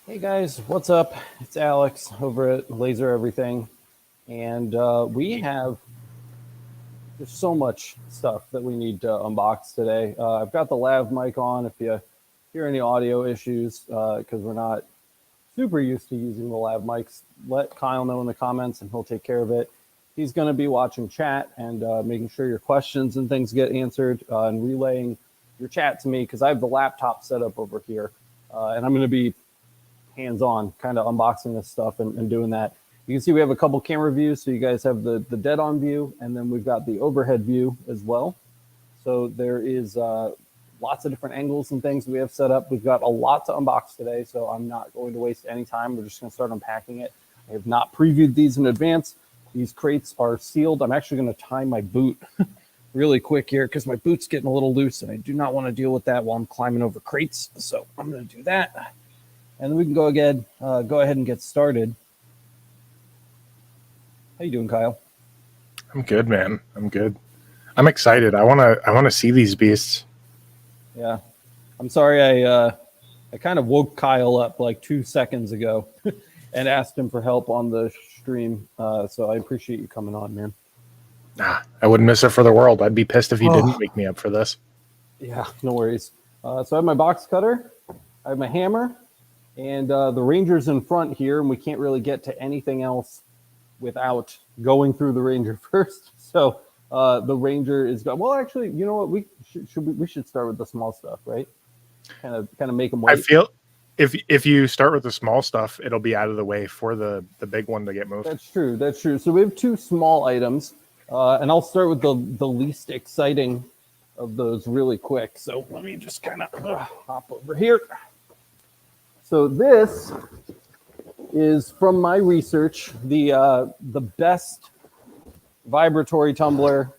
Hey guys, what's up? It's Alex over at Laser Everything, and we have there's so much stuff that we need to unbox today. I've got the lav mic on. If you hear any audio issues, because we're not super used to using the lav mics, let Kyle know in the comments, and he'll take care of it. He's going to be watching chat and making sure your questions and things get answered, and relaying your chat to me because I have the laptop set up over here, and I'm going to be hands-on kind of unboxing this stuff and doing that. You can see we have a couple camera views, so you guys have the dead-on view, and then we've got the overhead view as well. So there is lots of different angles and things we have set up. We've got a lot to unbox today, so I'm not going to waste any time. We're just going to start unpacking it. I have not previewed these in advance. These crates are sealed. I'm actually going to tie my boot really quick here because my boot's getting a little loose, and I do not want to deal with that while I'm climbing over crates. So I'm going to do that. And then we can go ahead and get started. How you doing, Kyle? I'm good, man. I'm good. I'm excited. I wanna see these beasts. Yeah. I'm sorry I kind of woke Kyle up like 2 seconds ago and asked him for help on the stream. So I appreciate you coming on, man. Nah, I wouldn't miss it for the world. I'd be pissed if you didn't wake me up for this. Yeah, no worries. So I have my box cutter, I have my hammer, and the Ranger's in front here, and we can't really get to anything else without going through the Ranger first. So the Ranger is well. Actually, you know what? We should start with the small stuff, right? Kind of make them wait. I feel if you start with the small stuff, it'll be out of the way for the big one to get moved. That's true. That's true. So we have two small items, and I'll start with the least exciting of those really quick. So let me just kind of hop over here. So this is from my research, the best vibratory tumbler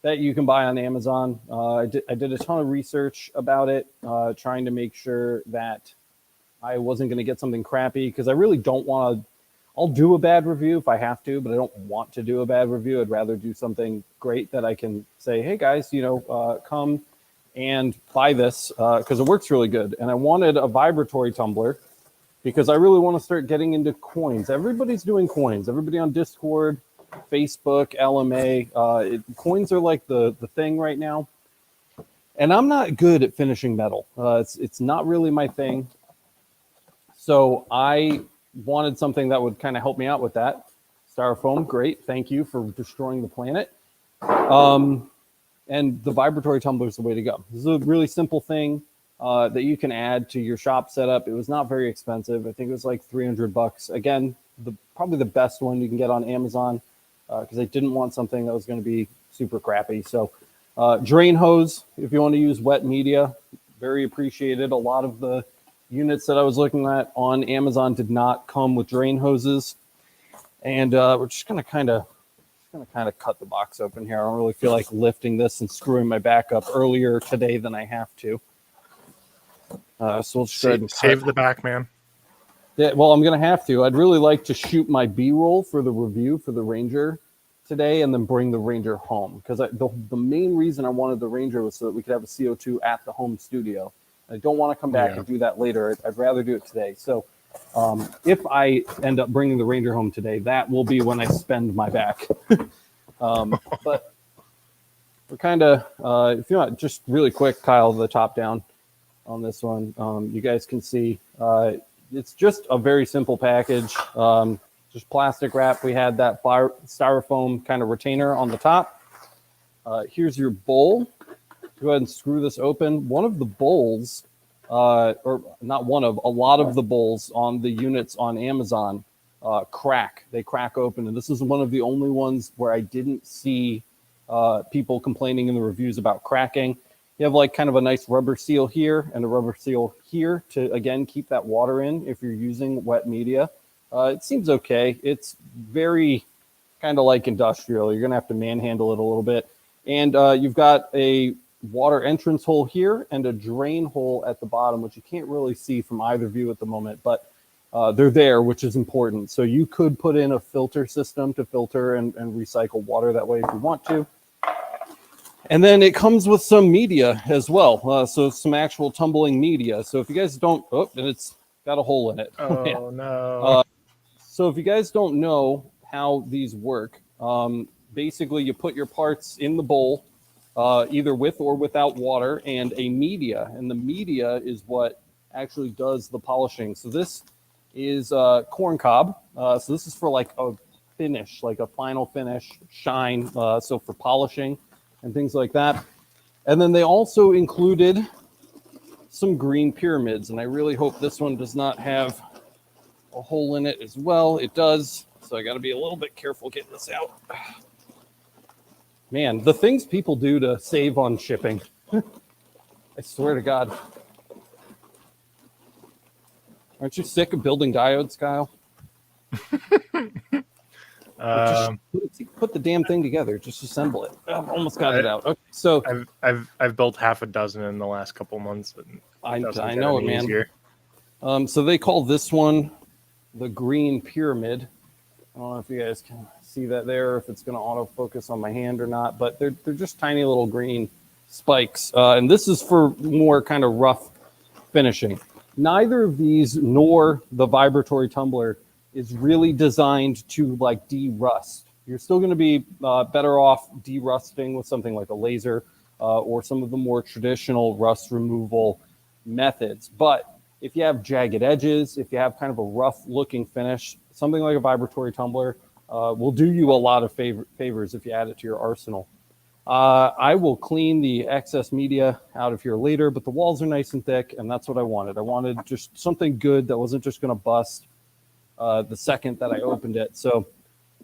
that you can buy on Amazon. I did a ton of research about it, trying to make sure that I wasn't going to get something crappy because I really don't want to. I'll do a bad review if I have to, but I don't want to do a bad review. I'd rather do something great that I can say, hey guys, come and buy this because it works really good. And I wanted a vibratory tumbler because I really want to start getting into coins. Everybody's doing coins. Everybody on Discord, Facebook, LMA. Coins are like the thing right now. And I'm not good at finishing metal. It's not really my thing. So I wanted something that would kind of help me out with that. Styrofoam, great. Thank you for destroying the planet. And the vibratory tumbler is the way to go. This is a really simple thing that you can add to your shop setup. It was not very expensive. I think it was like $300. Again, probably the best one you can get on Amazon because I didn't want something that was going to be super crappy. So drain hose, if you want to use wet media, very appreciated. A lot of the units that I was looking at on Amazon did not come with drain hoses. And we're just going to kind of cut the box open here. I don't really feel like lifting this and screwing my back up earlier today than I have to. So we'll just go ahead and save the back, man. Yeah, well, I'm going to have to. I'd really like to shoot my B-roll for the review for the Ranger today and then bring the Ranger home. Because the main reason I wanted the Ranger was so that we could have a CO2 at the home studio. I don't want to come back and do that later. I'd rather do it today. So if I end up bringing the Ranger home today, that will be when I spend my back. But we're kind of, if you want, just really quick, Kyle, the top down on this one. You guys can see it's just a very simple package. Just plastic wrap. We had that styrofoam kind of retainer on the top. Here's your bowl. Go ahead and screw this open. One of the bowls, or not one of, a lot of the bowls on the units on Amazon crack. They crack open. And this is one of the only ones where I didn't see people complaining in the reviews about cracking. You have like kind of a nice rubber seal here and a rubber seal here to, again, keep that water in if you're using wet media. It seems okay. It's very kind of like industrial. You're going to have to manhandle it a little bit. And you've got a water entrance hole here and a drain hole at the bottom, which you can't really see from either view at the moment, but they're there, which is important. So you could put in a filter system to filter and recycle water that way if you want to. And then it comes with some media as well. So some actual tumbling media. So if you guys don't, and it's got a hole in it. Oh Yeah. no. So if you guys don't know how these work, basically you put your parts in the bowl, either with or without water and a media, and the media is what actually does the polishing. So this is corn cob. So this is for like a finish, like a final finish, shine, so for polishing and things like that. And then they also included some green pyramids, and I really hope this one does not have a hole in it as well. It does, so I got to be a little bit careful getting this out. Man, the things people do to save on shipping. I swear to God. Aren't you sick of building diodes, Kyle? Just put the damn thing together. Just assemble it. I almost got it out. Okay, so I've built half a dozen in the last couple months. And I know it, man. Easier. So they call this one the green pyramid. I don't know if you guys can see that there, if it's going to autofocus on my hand or not, but they're just tiny little green spikes. And this is for more kind of rough finishing. Neither of these nor the vibratory tumbler is really designed to like de-rust. You're still going to be better off de-rusting with something like a laser or some of the more traditional rust removal methods. But if you have jagged edges, if you have kind of a rough looking finish, something like a vibratory tumbler will do you a lot of favors if you add it to your arsenal. I will clean the excess media out of here later, but the walls are nice and thick, and that's what I wanted. I wanted just something good that wasn't just going to bust the second that I opened it. So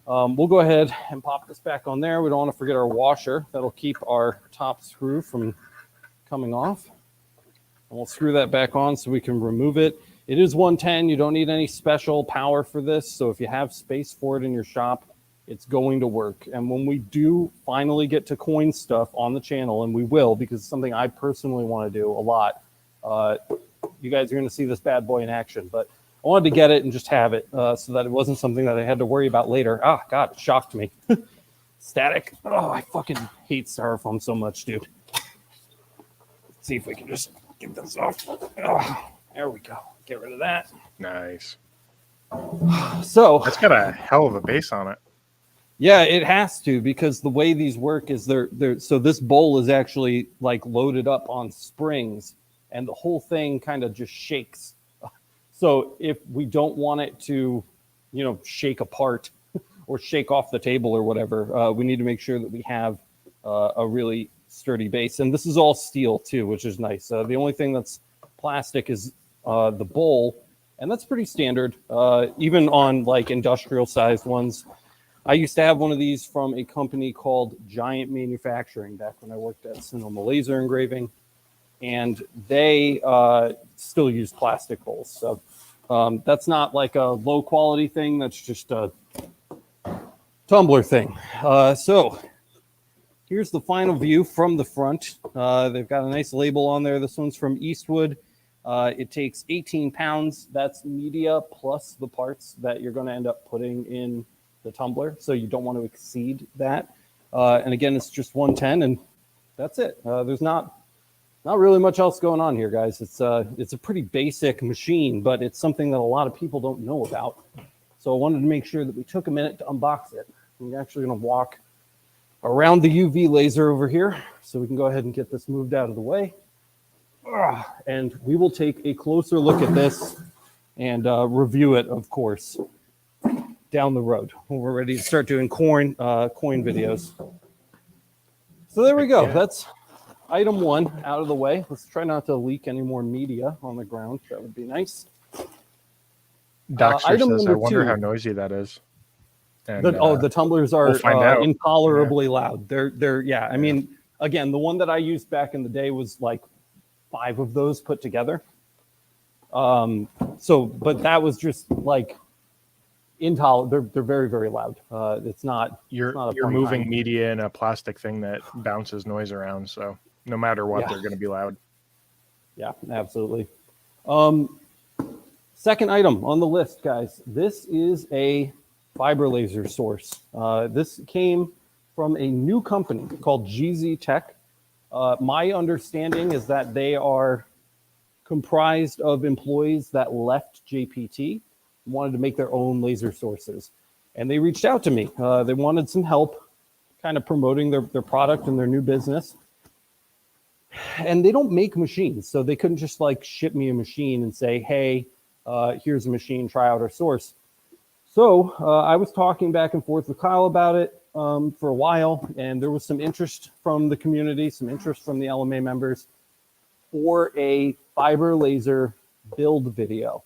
we'll go ahead and pop this back on there. We don't want to forget our washer. That'll keep our top screw from coming off. And we'll screw that back on so we can remove it. It is 110. You don't need any special power for this. So if you have space for it in your shop, it's going to work. And when we do finally get to coin stuff on the channel, and we will, because it's something I personally want to do a lot, you guys are going to see this bad boy in action. But I wanted to get it and just have it so that it wasn't something that I had to worry about later. Ah, God, it shocked me. Static. Oh, I fucking hate styrofoam so much, dude. Let's see if we can just get this off. Oh, there we go. Get rid of that. Nice. So that's got a hell of a base on it. Yeah, it has to, because the way these work is they're so this bowl is actually like loaded up on springs, and the whole thing kind of just shakes. So if we don't want it to, shake apart or shake off the table or whatever, we need to make sure that we have a really sturdy base. And this is all steel too, which is nice. The only thing that's plastic is the bowl, and that's pretty standard, even on like industrial sized ones. I used to have one of these from a company called Giant Manufacturing back when I worked at Sonoma Laser Engraving, and they still use plastic bowls. So that's not like a low quality thing. That's just a tumbler thing. So here's the final view from the front. They've got a nice label on there. This one's from Eastwood. It takes 18 pounds. That's media plus the parts that you're going to end up putting in the tumbler, so you don't want to exceed that. And again, it's just 110, and that's it. There's not really much else going on here, guys. It's a pretty basic machine, but it's something that a lot of people don't know about. So I wanted to make sure that we took a minute to unbox it. We're actually going to walk around the UV laser over here, so we can go ahead and get this moved out of the way. And we will take a closer look at this and review it, of course, down the road when we're ready to start doing coin videos. So there we go. Yeah. That's item one out of the way. Let's try not to leak any more media on the ground. That would be nice. Doctor says, I wonder 2. how noisy that is. And, the tumblers are we'll intolerably loud. They're yeah. I mean, again, the one that I used back in the day was like 5 of those put together. But that was just like intolerable. They're very, very loud. It's not. You're moving media in a plastic thing that bounces noise around. So no matter what, they're going to be loud. Yeah, absolutely. Second item on the list, guys. This is a fiber laser source. This came from a new company called GZ Tech. My understanding is that they are comprised of employees that left JPT, wanted to make their own laser sources. And they reached out to me. They wanted some help kind of promoting their product and their new business. And they don't make machines, so they couldn't just like ship me a machine and say, hey, here's a machine, try out our source. So I was talking back and forth with Kyle about it for a while, and there was some interest from the community, some interest from the LMA members for a fiber laser build video.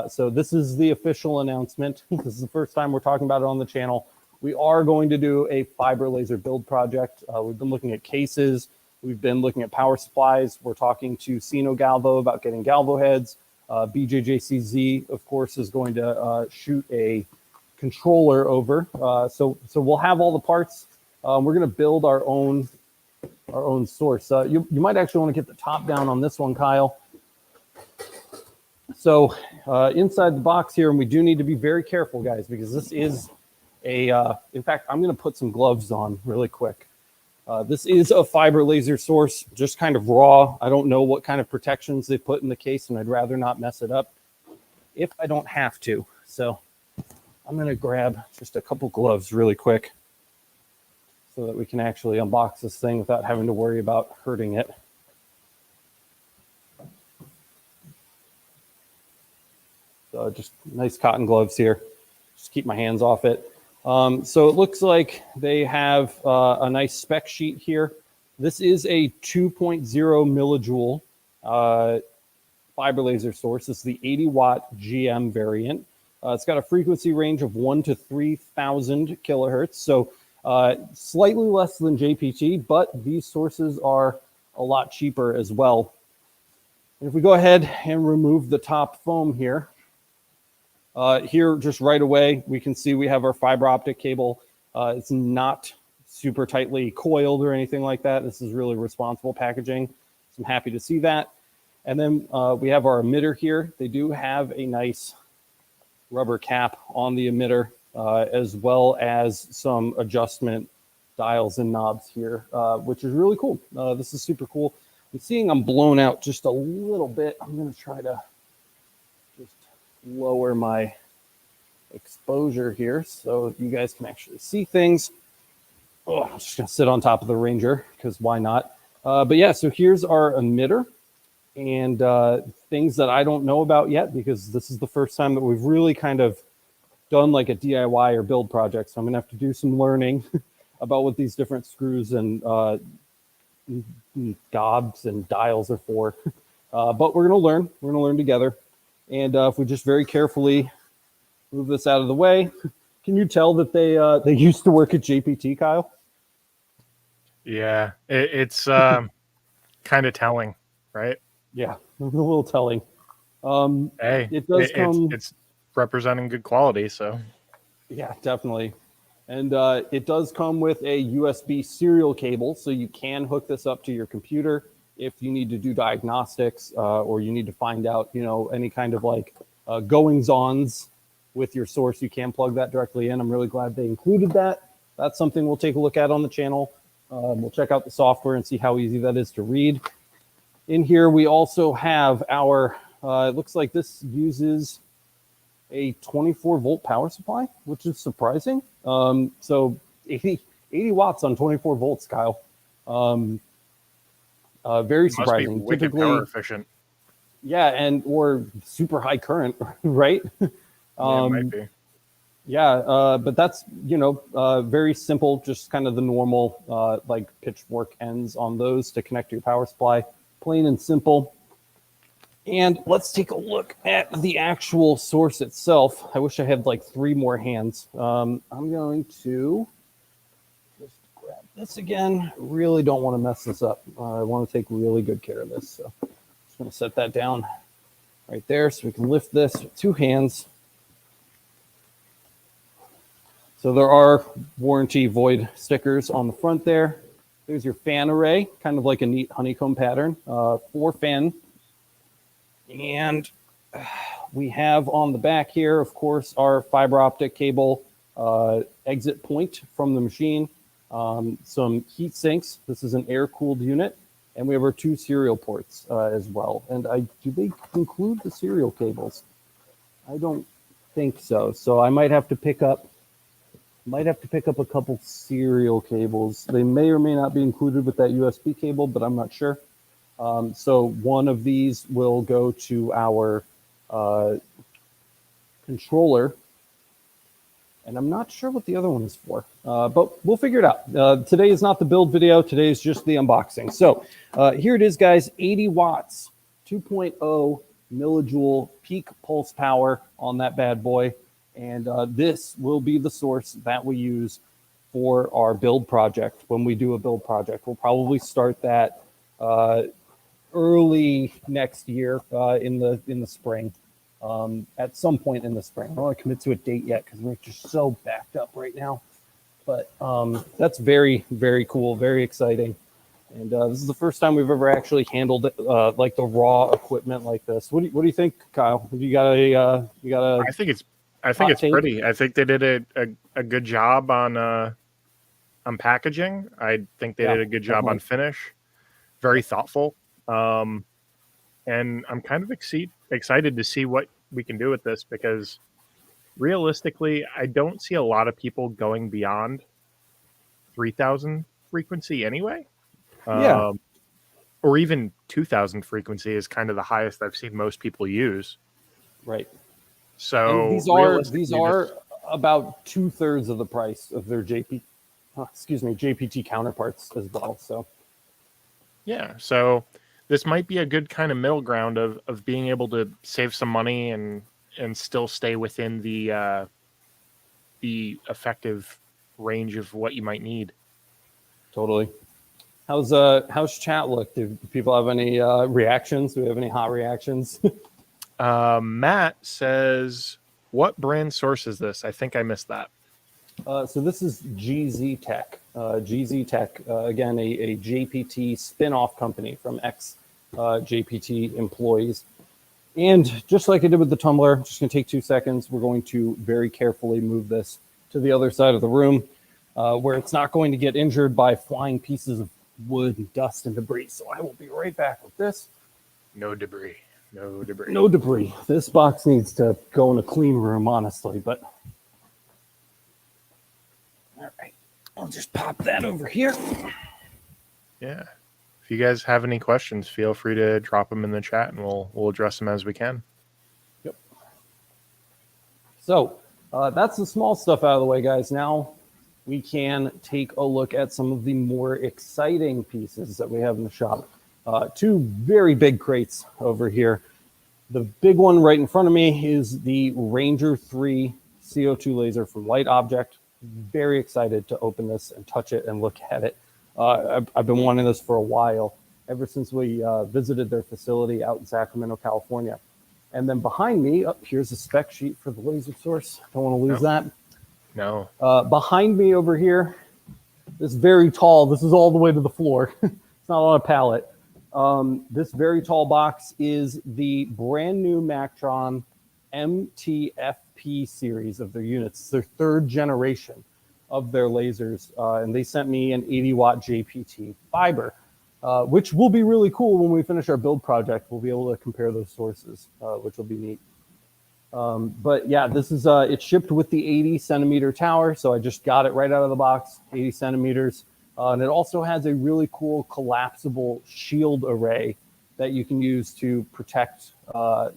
So this is the official announcement. This is the first time we're talking about it on the channel. We are going to do a fiber laser build project. We've been looking at cases. We've been looking at power supplies. We're talking to Sino Galvo about getting Galvo heads. BJJCZ, of course, is going to shoot a controller over. So we'll have all the parts. We're going to build our own source. You might actually want to get the top down on this one, Kyle. So inside the box here, and we do need to be very careful, guys, because this is in fact, I'm going to put some gloves on really quick. This is a fiber laser source, just kind of raw. I don't know what kind of protections they put in the case, and I'd rather not mess it up if I don't have to. So I'm going to grab just a couple gloves really quick so that we can actually unbox this thing without having to worry about hurting it. So just nice cotton gloves here. Just keep my hands off it. So it looks like they have a nice spec sheet here. This is a 2.0 millijoule fiber laser source. This is the 80 watt GM variant. It's got a frequency range of 1 to 3,000 kilohertz. So slightly less than JPT, but these sources are a lot cheaper as well. And if we go ahead and remove the top foam here, here, just right away, we can see we have our fiber optic cable. It's not super tightly coiled or anything like that. This is really responsible packaging. So I'm happy to see that. And then we have our emitter here. They do have a nice rubber cap on the emitter, as well as some adjustment dials and knobs here, which is really cool. This is super cool. I'm seeing I'm blown out just a little bit. I'm going to try to just lower my exposure here so you guys can actually see things. Oh, I'm just gonna sit on top of the Ranger because why not? But yeah, so here's our emitter and things that I don't know about yet, because this is the first time that we've really kind of done like a DIY or build project. So I'm gonna have to do some learning about what these different screws and knobs and dials are for. But we're gonna learn together. And if we just very carefully move this out of the way, can you tell that they used to work at JPT, Kyle? Yeah, it's kind of telling, right? Yeah, a little telling. Hey, it does come. It's representing good quality, so yeah, definitely. And it does come with a USB serial cable, so you can hook this up to your computer if you need to do diagnostics or you need to find out, any kind of like goings-ons with your source. You can plug that directly in. I'm really glad they included that. That's something we'll take a look at on the channel. We'll check out the software and see how easy that is to read. In here, we also have our, it looks like this uses a 24-volt power supply, which is surprising. So 80 watts on 24 volts, Kyle. Very surprising. Must be wicked power efficient. Yeah, or super high current, right? Yeah, it might be. Yeah, but that's, very simple, just kind of the normal like pitchfork ends on those to connect to your power supply. Plain and simple. And let's take a look at the actual source itself. I wish I had like 3 more hands. I'm going to just grab this again. Really don't want to mess this up. I want to take really good care of this. So I'm just going to set that down right there so we can lift this with 2 hands. So there are warranty void stickers on the front there. There's your fan array, kind of like a neat honeycomb pattern, 4 fan. And we have on the back here, of course, our fiber optic cable exit point from the machine, some heat sinks. This is an air-cooled unit. and we have our 2 serial ports as well. And do they include the serial cables? I don't think so. So I might have to pick up a couple serial cables. They may or may not be included with that USB cable, but I'm not sure. So one of these will go to our controller, and I'm not sure what the other one is for, but we'll figure it out. Today is not the build video. Today is just the unboxing. So here it is, guys, 80 watts, 2.0 millijoule peak pulse power on that bad boy. And this will be the source that we use for our build project. When we do a build project, we'll probably start that early next year in the spring. At some point in the spring. I don't want to commit to a date yet because we're just so backed up right now. But that's very, very cool, very exciting. And this is the first time we've ever actually handled it, like the raw equipment like this. What do you think, Kyle? You got a I think it's pretty. I think they did a good job on packaging. I think they did a good job on finish. Very thoughtful. And I'm kind of excited to see what we can do with this, because realistically, I don't see a lot of people going beyond 3,000 frequency anyway. Or even 2,000 frequency is kind of the highest I've seen most people use. Right. So and these are about 2/3 of the price of their JPT counterparts as well. So yeah, so this might be a good kind of middle ground of being able to save some money and still stay within the effective range of what you might need. Totally. How's chat look? Do people have any reactions? Do we have any hot reactions? Matt says, what brand source is this? I think I missed that. So this is GZ Tech. GZ Tech, again, a JPT spin-off company from JPT employees. And just like I did with the tumbler, just going to take 2 seconds. We're going to very carefully move this to the other side of the room where it's not going to get injured by flying pieces of wood and dust and debris. So I will be right back with this. No debris. No debris. No debris. This box needs to go in a clean room, honestly, but all right. I'll just pop that over here. Yeah. If you guys have any questions, feel free to drop them in the chat and we'll address them as we can. Yep. So that's the small stuff out of the way, guys. Now we can take a look at some of the more exciting pieces that we have in the shop. 2 very big crates over here. The big one right in front of me is the Ranger 3 CO2 laser from LightObject. Very excited to open this and touch it and look at it. I've been wanting this for a while, ever since we visited their facility out in Sacramento, California. And then behind me, here's a spec sheet for the laser source. Don't want to lose that. No. Behind me over here, this very tall, this is all the way to the floor. It's not on a pallet. This very tall box is the brand new Mactron MTFP series of their units. It's their 3rd generation of their lasers. And they sent me an 80 watt JPT fiber, which will be really cool when we finish our build project. We'll be able to compare those sources, which will be neat. But yeah, this is, it's shipped with the 80 centimeter tower. So I just got it right out of the box, 80 centimeters. And it also has a really cool collapsible shield array that you can use to protect,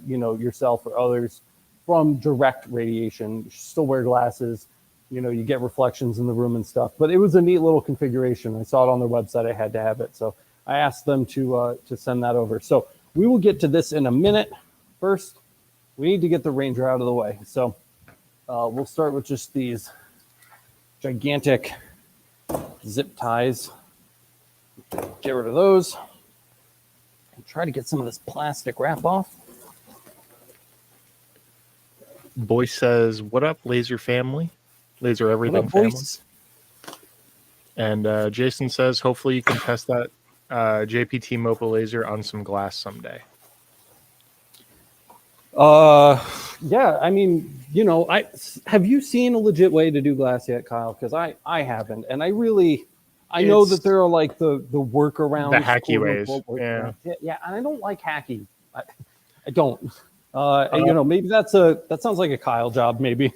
yourself or others from direct radiation. You still wear glasses, you get reflections in the room and stuff. But it was a neat little configuration. I saw it on their website. I had to have it, so I asked them to send that over. So we will get to this in a minute. First, we need to get the Ranger out of the way. So we'll start with just these gigantic zip ties. Get rid of those and try to get some of this plastic wrap off. Boy says, what up, laser family? Laser everything family. And Jason says, hopefully you can test that JPT MOPA laser on some glass someday. Yeah, I mean, have you seen a legit way to do glass yet, Kyle? Because I haven't, and I I know that there are like the workarounds, the hacky ways. Yeah, and I don't like hacky. I don't. Maybe that sounds like a Kyle job, maybe.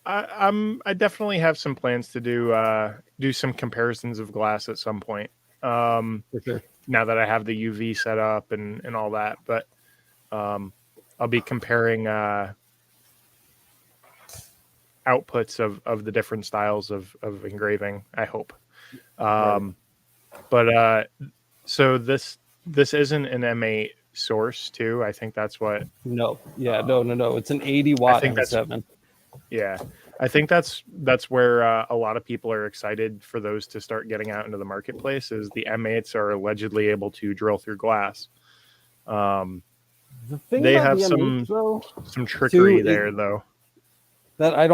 I definitely have some plans to do some comparisons of glass at some point. For sure. Now that I have the UV set up and all that, but I'll be comparing outputs of the different styles of engraving, I hope. But so this isn't an M8 source too. I think that's what. No. It's an 80 watt M7. Yeah, I think that's where a lot of people are excited for those to start getting out into the marketplace. Is the M8s are allegedly able to drill through glass. They have some trickery there, though. That I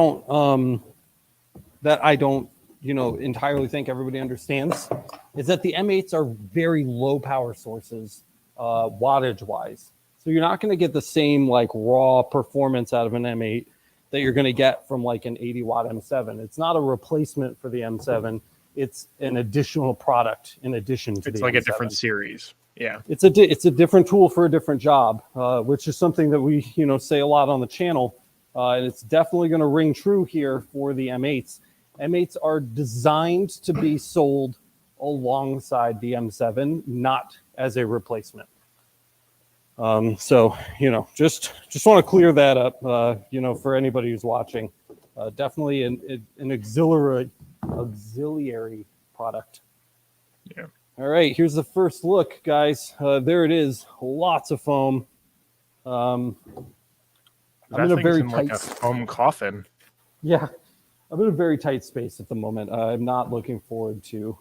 don't entirely think everybody understands is that the M8s are very low power sources, wattage wise. So you're not going to get the same like raw performance out of an M8 that you're going to get from like an 80 watt M7. It's not a replacement for the M7. It's an additional product in addition to it's the like M7. A different series. Yeah, it's a different tool for a different job, which is something that we say a lot on the channel, and it's definitely going to ring true here for the M8s. M8s are designed to be sold alongside the M7, not as a replacement. So just want to clear that up. For anybody who's watching, definitely an auxiliary product. Yeah. All right, here's the first look, guys. There it is. Lots of foam. I'm in a very tight, like a foam coffin. Yeah, I'm in a very tight space at the moment. I'm not looking forward to.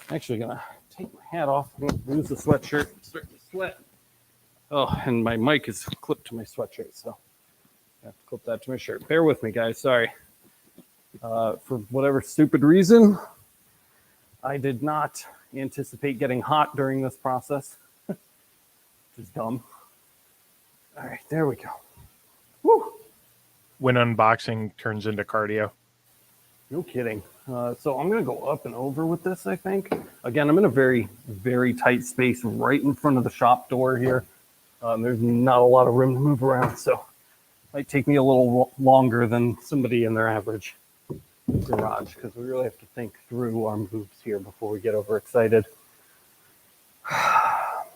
I'm actually gonna take my hat off. I'm gonna lose the sweatshirt. Start to sweat. Oh, and my mic is clipped to my sweatshirt, so I have to clip that to my shirt. Bear with me, guys. Sorry. For whatever stupid reason, I did not anticipate getting hot during this process, which is dumb. All right, there we go. Woo! When unboxing turns into cardio. No kidding. So I'm going to go up and over with this, I think. Again, I'm in a very, very tight space right in front of the shop door here. There's not a lot of room to move around, so it might take me a little longer than somebody in their average garage, because we really have to think through our moves here before we get overexcited. I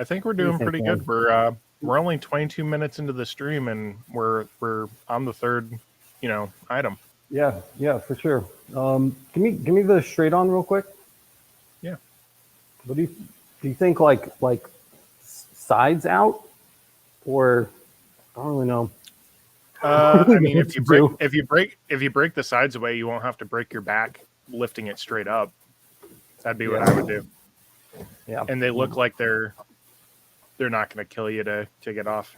think we're doing pretty good. We're only 22 minutes into the stream, and we're on the third, item. Yeah, for sure. Give me the straight on real quick. Yeah. What do you think? Like sides out, or I don't really know. I mean, if you break the sides away, you won't have to break your back lifting it straight up. That'd be what I would do. Yeah. And they look like they're not going to kill you to get off.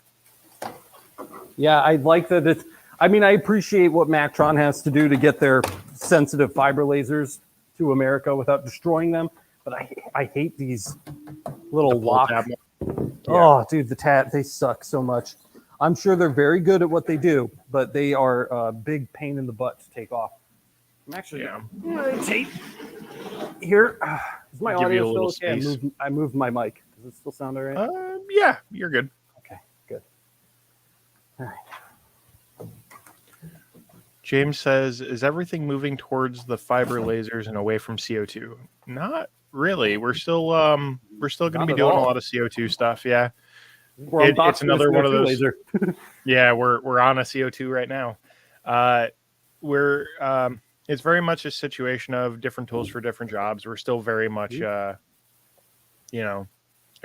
Yeah, I like that. I appreciate what Mactron has to do to get their sensitive fiber lasers to America without destroying them. But I hate these little lock. Oh, dude, they suck so much. I'm sure they're very good at what they do, but they are a big pain in the butt to take off. I'm actually gonna tape here. Is my audio still okay? I moved my mic. Does it still sound all right? Yeah, you're good. Okay, good. All right. James says, "Is everything moving towards the fiber lasers and away from CO2?" Not really. We're still going to be doing a lot of CO2 stuff. Yeah. It's another one of those. Laser. Yeah, we're on a CO2 right now. It's very much a situation of different tools for different jobs. We're still very much, a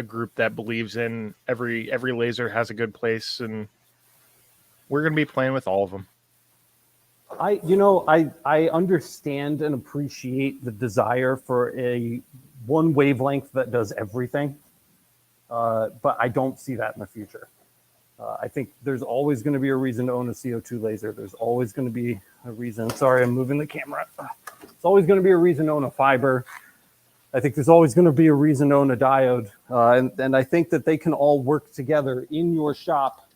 group that believes in every laser has a good place, and we're going to be playing with all of them. I understand and appreciate the desire for one wavelength that does everything. But I don't see that in the future. I think there's always going to be a reason to own a CO2 laser. There's always going to be a reason. Sorry, I'm moving the camera. It's always going to be a reason to own a fiber. I think there's always going to be a reason to own a diode. And I think that they can all work together in your shop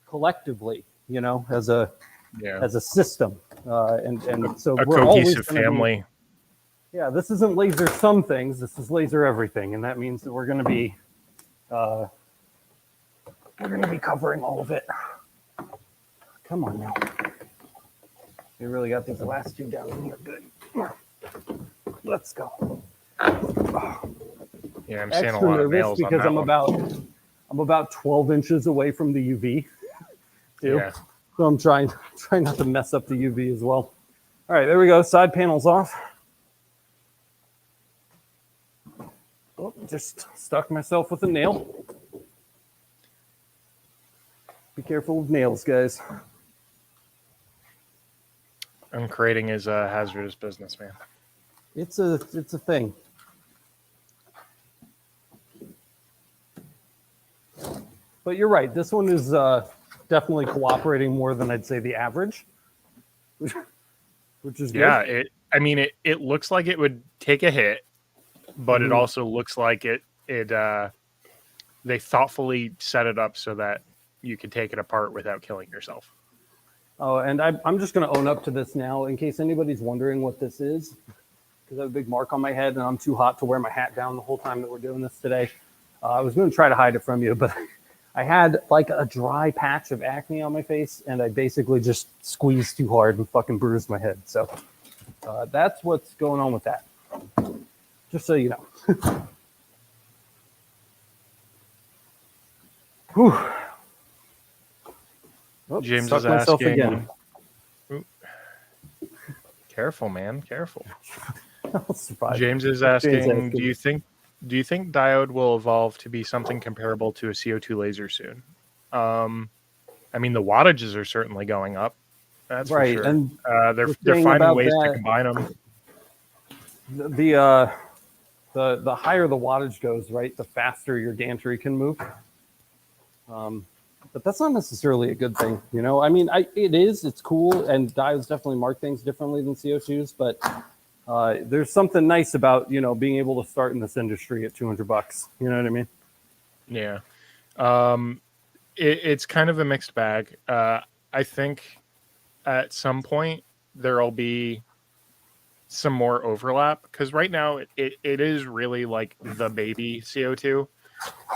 collectively, as a system. and so a we're always cohesive family. Yeah, this isn't laser some things. This is laser everything, and that means that we're going to be covering all of it. Come on now. We really got these last two down in here. Good. Let's go. Yeah, I'm seeing a lot of nails because on that I'm about 12 inches away from the UV. Too. Yeah. So I'm trying not to mess up the UV as well. All right, there we go. Side panels off. Oh, just stuck myself with a nail. Be careful with nails, guys. Uncrating is a hazardous business, man. It's a thing. But you're right. This one is definitely cooperating more than I'd say the average, which is good. Yeah, it looks like it would take a hit, but it also looks like they thoughtfully set it up so that you can take it apart without killing yourself. Oh, and I'm just going to own up to this now in case anybody's wondering what this is, because I have a big mark on my head and I'm too hot to wear my hat down the whole time that we're doing this today. I was going to try to hide it from you, but I had like a dry patch of acne on my face and I basically just squeezed too hard and fucking bruised my head. So that's what's going on with that. Just so you know. Whew. Oops, James is asking. Again. Careful, man. Careful. James is asking, do you think diode will evolve to be something comparable to a CO2 laser soon? I mean, the wattages are certainly going up. That's right, for sure. And they're finding ways to combine them. The higher the wattage goes, right, the faster your gantry can move. But that's not necessarily a good thing, you know. I mean, it's cool, and diodes definitely mark things differently than CO2s, but there's something nice about, you know, being able to start in this industry at $200. You know what I mean? Yeah. It's kind of a mixed bag. I think at some point there'll be some more overlap, because right now it is really like the baby CO2,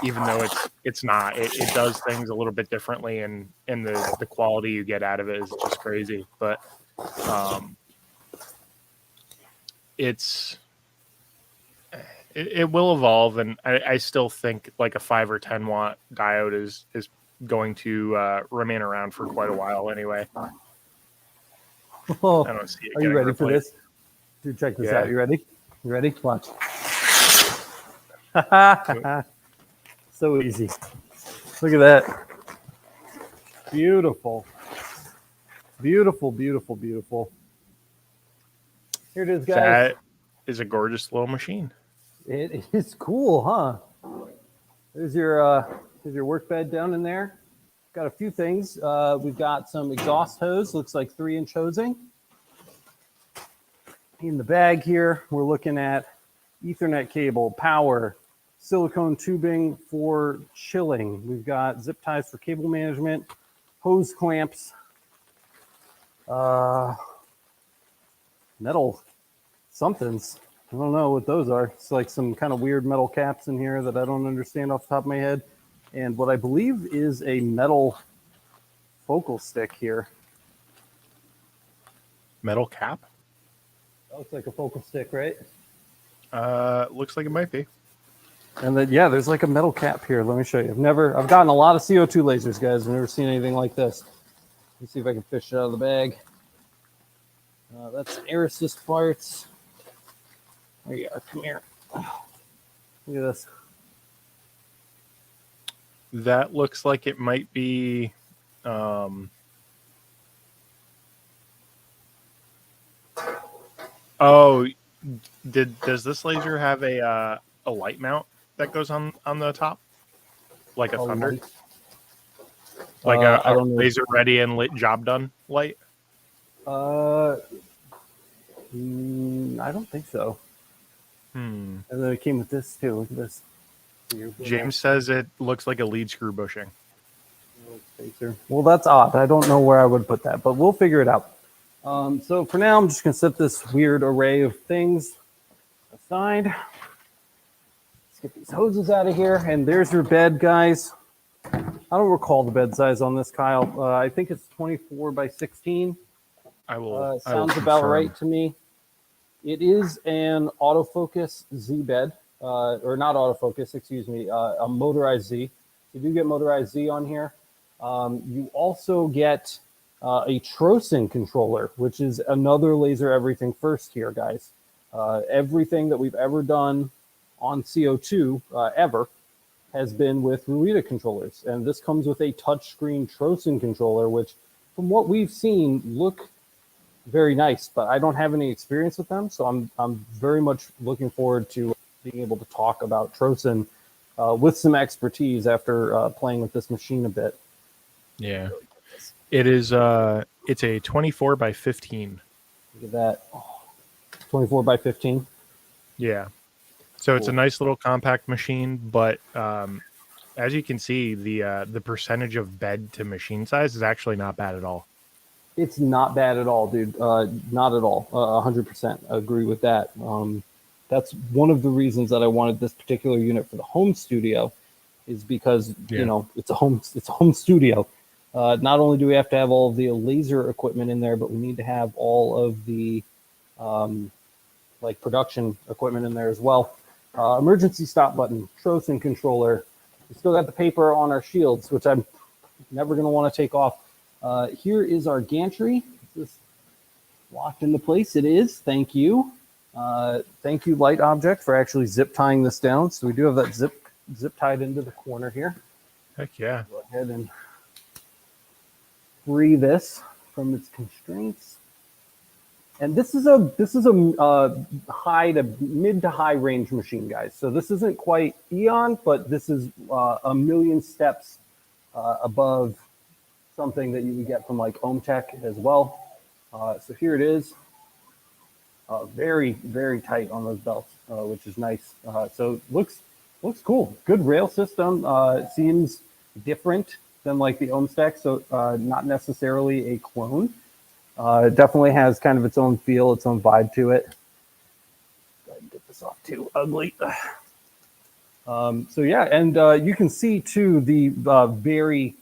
even though it's not. It does things a little bit differently, and the quality you get out of it is just crazy. But it will evolve, and I still think like a 5 or 10 watt diode is going to remain around for quite a while anyway. Oh, I don't see it. Are you ready for this? Dude, check this out. You ready? You ready? Watch. So easy. Look at that. Beautiful. Beautiful, beautiful, beautiful. Here it is, guys. That is a gorgeous little machine. It is cool, huh? There's your work bed down in there. Got a few things. We've got some exhaust hose. Looks like 3-inch hosing. In the bag here, we're looking at Ethernet cable, power, silicone tubing for chilling. We've got zip ties for cable management, hose clamps, metal somethings. I don't know what those are. It's like some kind of weird metal caps in here that I don't understand off the top of my head. And what I believe is a metal focal stick here. Metal cap? That looks like a focal stick, right? Looks like it might be. And then, yeah, there's like a metal cap here. Let me show you. I've gotten a lot of CO2 lasers, guys. I've never seen anything like this. Let me see if I can fish it out of the bag. That's air assist parts. There you are. Come here. Look at this. That looks like it might be. Does this laser have a light mount that goes on the top, like a Thunder, light? like a laser ready and lit job done light? I don't think so. And then it came with this too. Look at this. James says it looks like a lead screw bushing. Well, that's odd. I don't know where I would put that, but we'll figure it out. So for now, I'm just going to set this weird array of things aside. Let's get these hoses out of here. And there's your bed, guys. I don't recall the bed size on this, Kyle. I think it's 24 by 16. Sounds about right to me. It is an autofocus Z bed, or not autofocus, excuse me, a motorized Z. You do get motorized Z on here. You also get a Trosin controller, which is another laser everything first here, guys. Everything that we've ever done on CO2 ever has been with Ruida controllers. And this comes with a touchscreen Trosin controller, which from what we've seen look very nice, but I don't have any experience with them. So I'm very much looking forward to being able to talk about Trosin with some expertise after playing with this machine a bit. Yeah. It is it's a 24 by 15. Look at that. Oh, 24 by 15. Yeah. So cool. It's a nice little compact machine, but as you can see, the percentage of bed to machine size is actually not bad at all. It's not bad at all, dude. Not at all. 100% agree with that. That's one of the reasons that I wanted this particular unit for the home studio, is because you know it's a home studio. Not only do we have to have all of the laser equipment in there, but we need to have all of the like production equipment in there as well. Emergency stop button, Trosin controller. We still got the paper on our shields, which I'm never going to want to take off. Here is our gantry. Is this locked into place? It is. Thank you. Thank you, LightObject, for actually zip tying this down. So we do have that zip tied into the corner here. Heck yeah. Go ahead and free this from its constraints. And this is a high to mid to high range machine, guys. So this isn't quite Eon, but this is a million steps above something that you would get from like OhmTech as well. So here it is. Very, very tight on those belts, which is nice. So looks cool. Good rail system. It seems different than like the OhmTech, so not necessarily a clone. It definitely has kind of its own feel, its own vibe to it. Go ahead and get this off too ugly. So yeah, and you can see too the very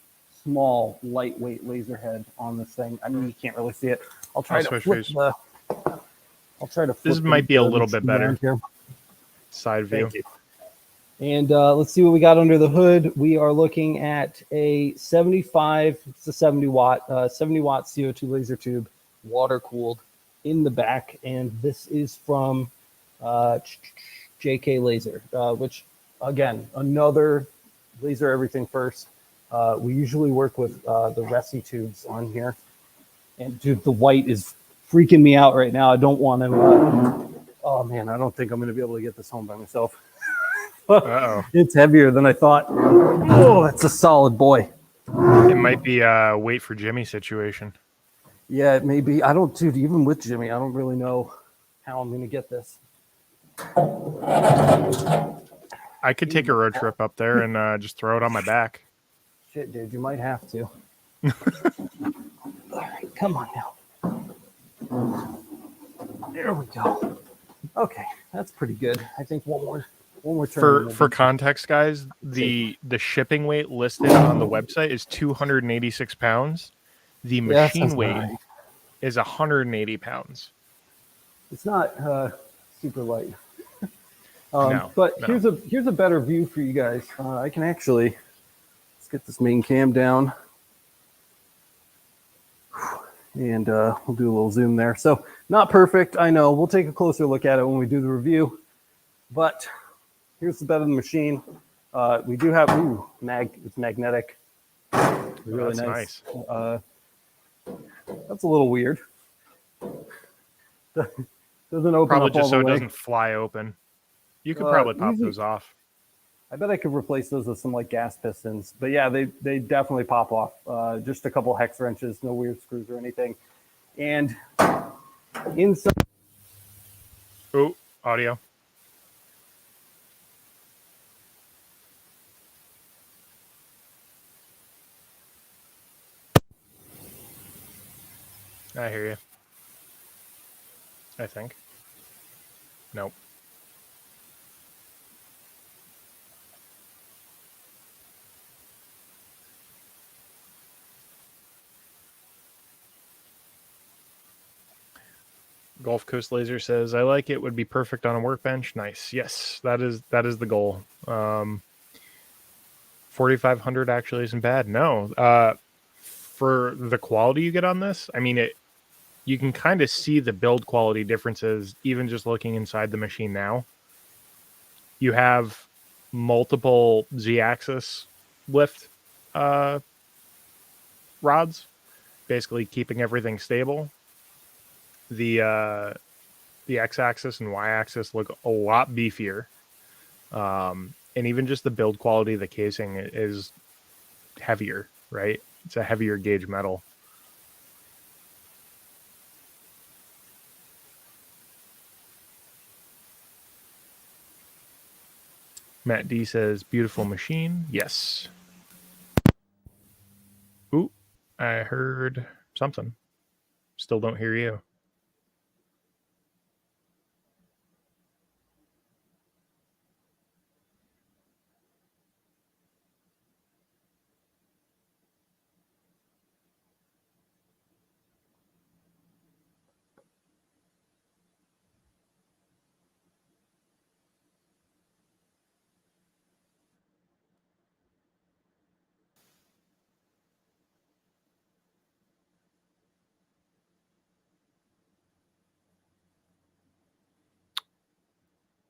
small, lightweight laser head on this thing. I mean, you can't really see it. I'll try to flip the. I'll try to flip. This might be a little bit better. Here. Side view. Thank you. And let's see what we got under the hood. We are looking at a 75, it's a 70 watt CO2 laser tube, water cooled in the back. And this is from JK Laser, which again, another laser everything first. We usually work with the Resi tubes on here. And dude, the white is freaking me out right now. I don't want to, oh man, I don't think I'm going to be able to get this home by myself. It's heavier than I thought. Oh, that's a solid boy. It might be a wait for Jimmy situation. Yeah, it may be. I don't, dude, even with Jimmy, I don't really know how I'm going to get this. I could take a road trip up there and just throw it on my back. Shit, dude, you might have to. All right, come on now. There we go. Okay, that's pretty good. I think one more turn. For context, guys, the shipping weight listed on the website is 286 pounds. The machine weight is 180 pounds. It's not super light. But here's a better view for you guys. I can actually, let's get this main cam down. And we'll do a little zoom there. So not perfect, I know. We'll take a closer look at it when we do the review. But here's the bed of the machine. We do have, it's magnetic. Really nice. That's a little weird. Doesn't open probably up just all so the it way. doesn't fly open. You could probably pop those off. I bet I could replace those with some like gas pistons. But yeah, they definitely pop off. Just a couple hex wrenches, no weird screws or anything. And inside. Oh, audio. I hear you. I think. Nope. Gulf Coast Laser says, I like it, would be perfect on a workbench. Nice. Yes, that is the goal. 4,500 actually isn't bad. No. For the quality you get on this, I mean, you can kind of see the build quality differences even just looking inside the machine now. You have multiple Z-axis lift rods, basically keeping everything stable. The X-axis and Y-axis look a lot beefier. And even just the build quality of the casing is heavier, right? It's a heavier gauge metal. Matt D says, beautiful machine. Yes. Ooh, I heard something. Still don't hear you.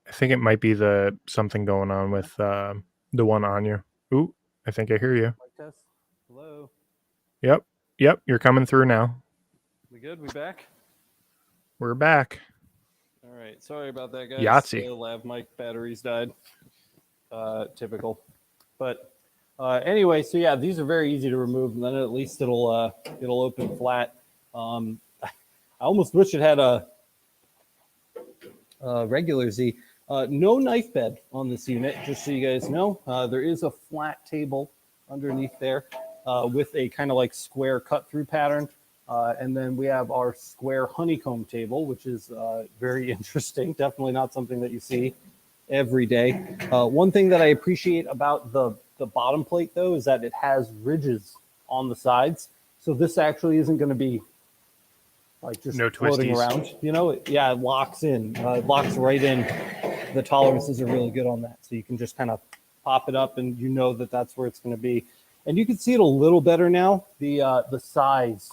I think it might be something going on with the one on you. Ooh, I think I hear you. Mic test. Hello. Yep, you're coming through now. We good? We back? We're back. All right. Sorry about that, guys. Yahtzee. The lav mic batteries died. Typical. But anyway, so yeah, these are very easy to remove, and then at least it'll open flat. I almost wish it had a regular Z. No knife bed on this unit, just so you guys know. There is a flat table underneath there with a kind of like square cut-through pattern. And then we have our square honeycomb table, which is very interesting. Definitely not something that you see every day. One thing that I appreciate about the bottom plate, though, is that it has ridges on the sides. So this actually isn't going to be like just floating around. You know, it locks in. It locks right in. The tolerances are really good on that. So you can just kind of pop it up and you know that that's where it's going to be. And you can see it a little better now. The size,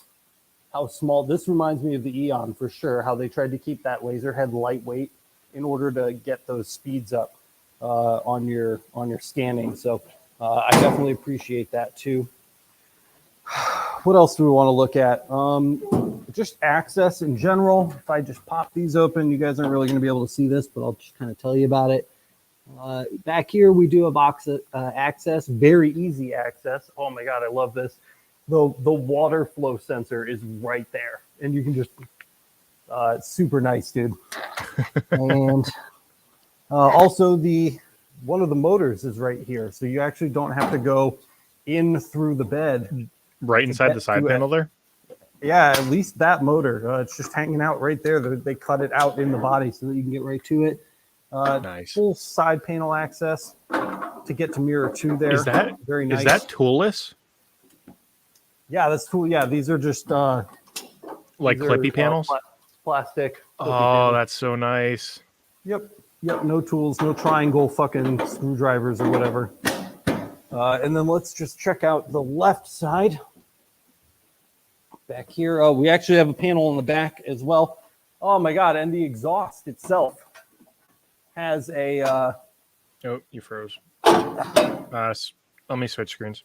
how small. This reminds me of the Eon for sure, how they tried to keep that laser head lightweight in order to get those speeds up on your scanning. So I definitely appreciate that too. What else do we want to look at? Just access in general. If I just pop these open, you guys aren't really going to be able to see this, but I'll just kind of tell you about it. Back here, we do have access, very easy access. Oh my God, I love this. The water flow sensor is right there, and you can just, it's super nice, dude. And also one of the motors is right here, so you actually don't have to go in through the bed. Right inside the side panel there? Yeah, at least that motor. It's just hanging out right there. They cut it out in the body so that you can get right to it. Nice. Full side panel access to get to mirror 2 there. Is that very nice? Is that toolless? Yeah, that's cool. Yeah, these are just like clippy panels. Plastic. Oh, that's so nice. Yep. No tools, no triangle fucking screwdrivers or whatever. And then let's just check out the left side. Back here, we actually have a panel in the back as well. Oh my God! And the exhaust itself has a. Oh, you froze. Let me switch screens.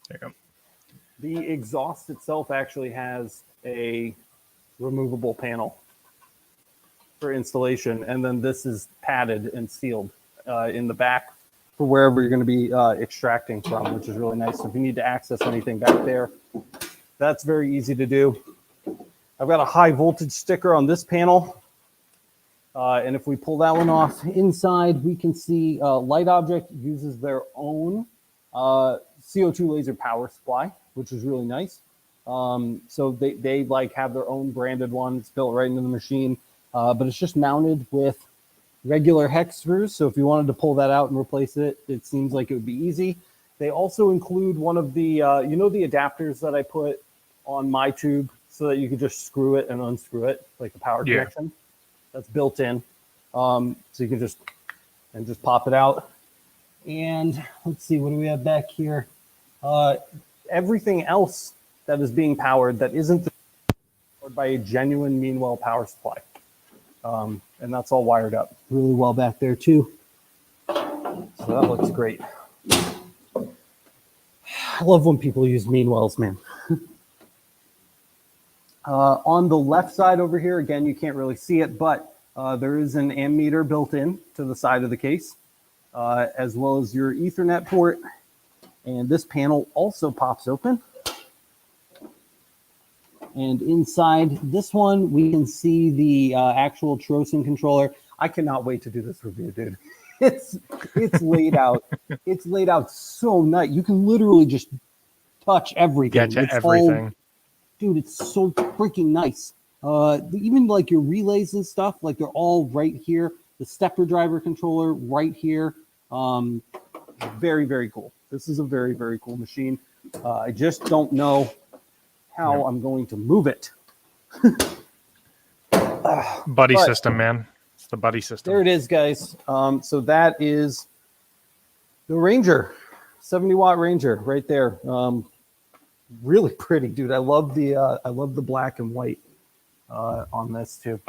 There you go. The exhaust itself actually has a removable panel for installation, and then this is padded and sealed in the back for wherever you're going to be extracting from, which is really nice. So if you need to access anything back there, that's very easy to do. I've got a high voltage sticker on this panel. And if we pull that one off inside, we can see LightObject uses their own CO2 laser power supply, which is really nice. So they like have their own branded one. It's built right into the machine. but it's just mounted with regular hex screws. So if you wanted to pull that out and replace it, it seems like it would be easy. They also include one of the, you know, the adapters that I put on my tube so that you can just screw it and unscrew it, like the power connection. That's built in. So you can just pop it out. And let's see, what do we have back here? Everything else that is being powered that isn't powered by a genuine Meanwell power supply. And that's all wired up really well back there too. So that looks great. I love when people use Meanwells, man. On the left side over here, again, you can't really see it, but there is an ammeter built in to the side of the case, as well as your Ethernet port. And this panel also pops open. And inside this one, we can see the actual Trosen controller. I cannot wait to do this review, dude. It's laid out. It's laid out so nice. You can literally just touch everything. Get to everything. Dude, it's so freaking nice. Even like your relays and stuff, like they're all right here. The stepper driver controller right here. Very, very cool. This is a very, very cool machine. I just don't know how I'm going to move it. Buddy system, man. It's the buddy system. There it is, guys. So that is the Ranger, 70-watt Ranger right there. Really pretty, dude. I love the black and white on this too.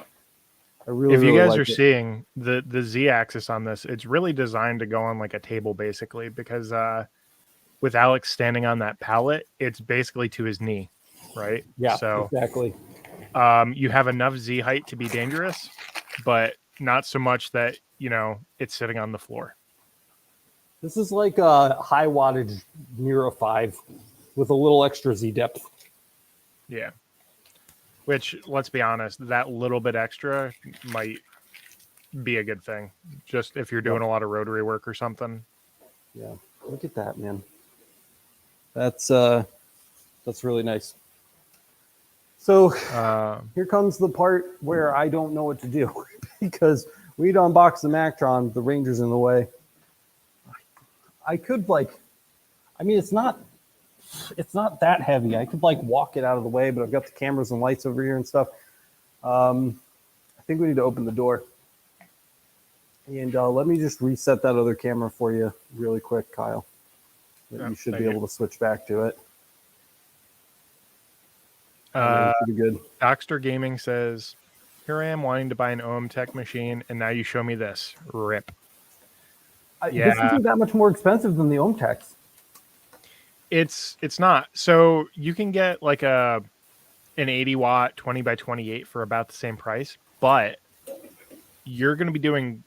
If you guys are seeing the Z-axis on this, it's really designed to go on like a table basically, because with Alex standing on that pallet, it's basically to his knee, right? Yeah, so exactly. You have enough Z height to be dangerous, but not so much that, you know, it's sitting on the floor. This is like a high wattage Mira 5 with a little extra Z depth. Yeah. Which, let's be honest, that little bit extra might be a good thing. Just if you're doing a lot of rotary work or something. Yeah. Look at that, man. That's really nice. So here comes the part where I don't know what to do because we'd unbox the Mactron, the Ranger's in the way. I could it's not that heavy. I could walk it out of the way, but I've got the cameras and lights over here and stuff. I think we need to open the door. And let me just reset that other camera for you really quick, Kyle. You should be able to switch back to it. Pretty good. Doxter Gaming says, here I am wanting to buy an OM Tech machine, and now you show me this. Rip. This isn't that much more expensive than the OM Techs. It's not. So you can get like an 80-watt 20 by 28 for about the same price, but you're going to be doing,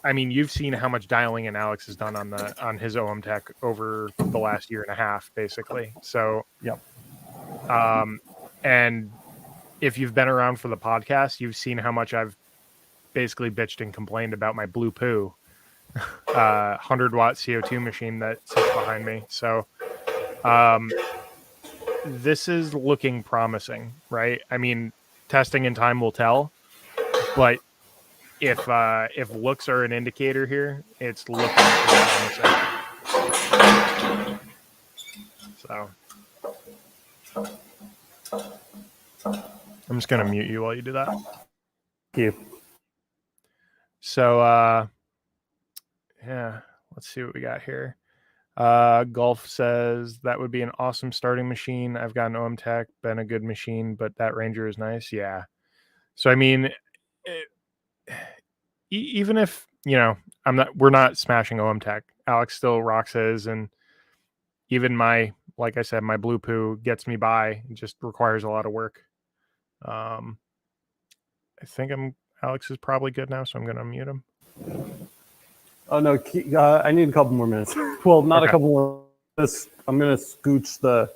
I mean, you've seen how much dialing in Alex has done on his OM Tech over the last year and a half, basically. So, yep. And if you've been around for the podcast, you've seen how much I've basically bitched and complained about my Blue Poo 100-watt CO2 machine that sits behind me. So this is looking promising, right? I mean, testing in time will tell, but if looks are an indicator here, it's looking pretty promising. So I'm just going to mute you while you do that. Thank you. So, yeah, let's see what we got here. Golf says that would be an awesome starting machine. I've got an OM Tech, been a good machine, but that Ranger is nice. Yeah. So, I mean, even if, you know, we're not smashing OM Tech. Alex still rocks his, and even like I said, my Blue Poo gets me by. It just requires a lot of work. I think Alex is probably good now, so I'm going to mute him. Oh no, I need a couple more minutes. Well, not a couple more minutes. I'm going to scooch the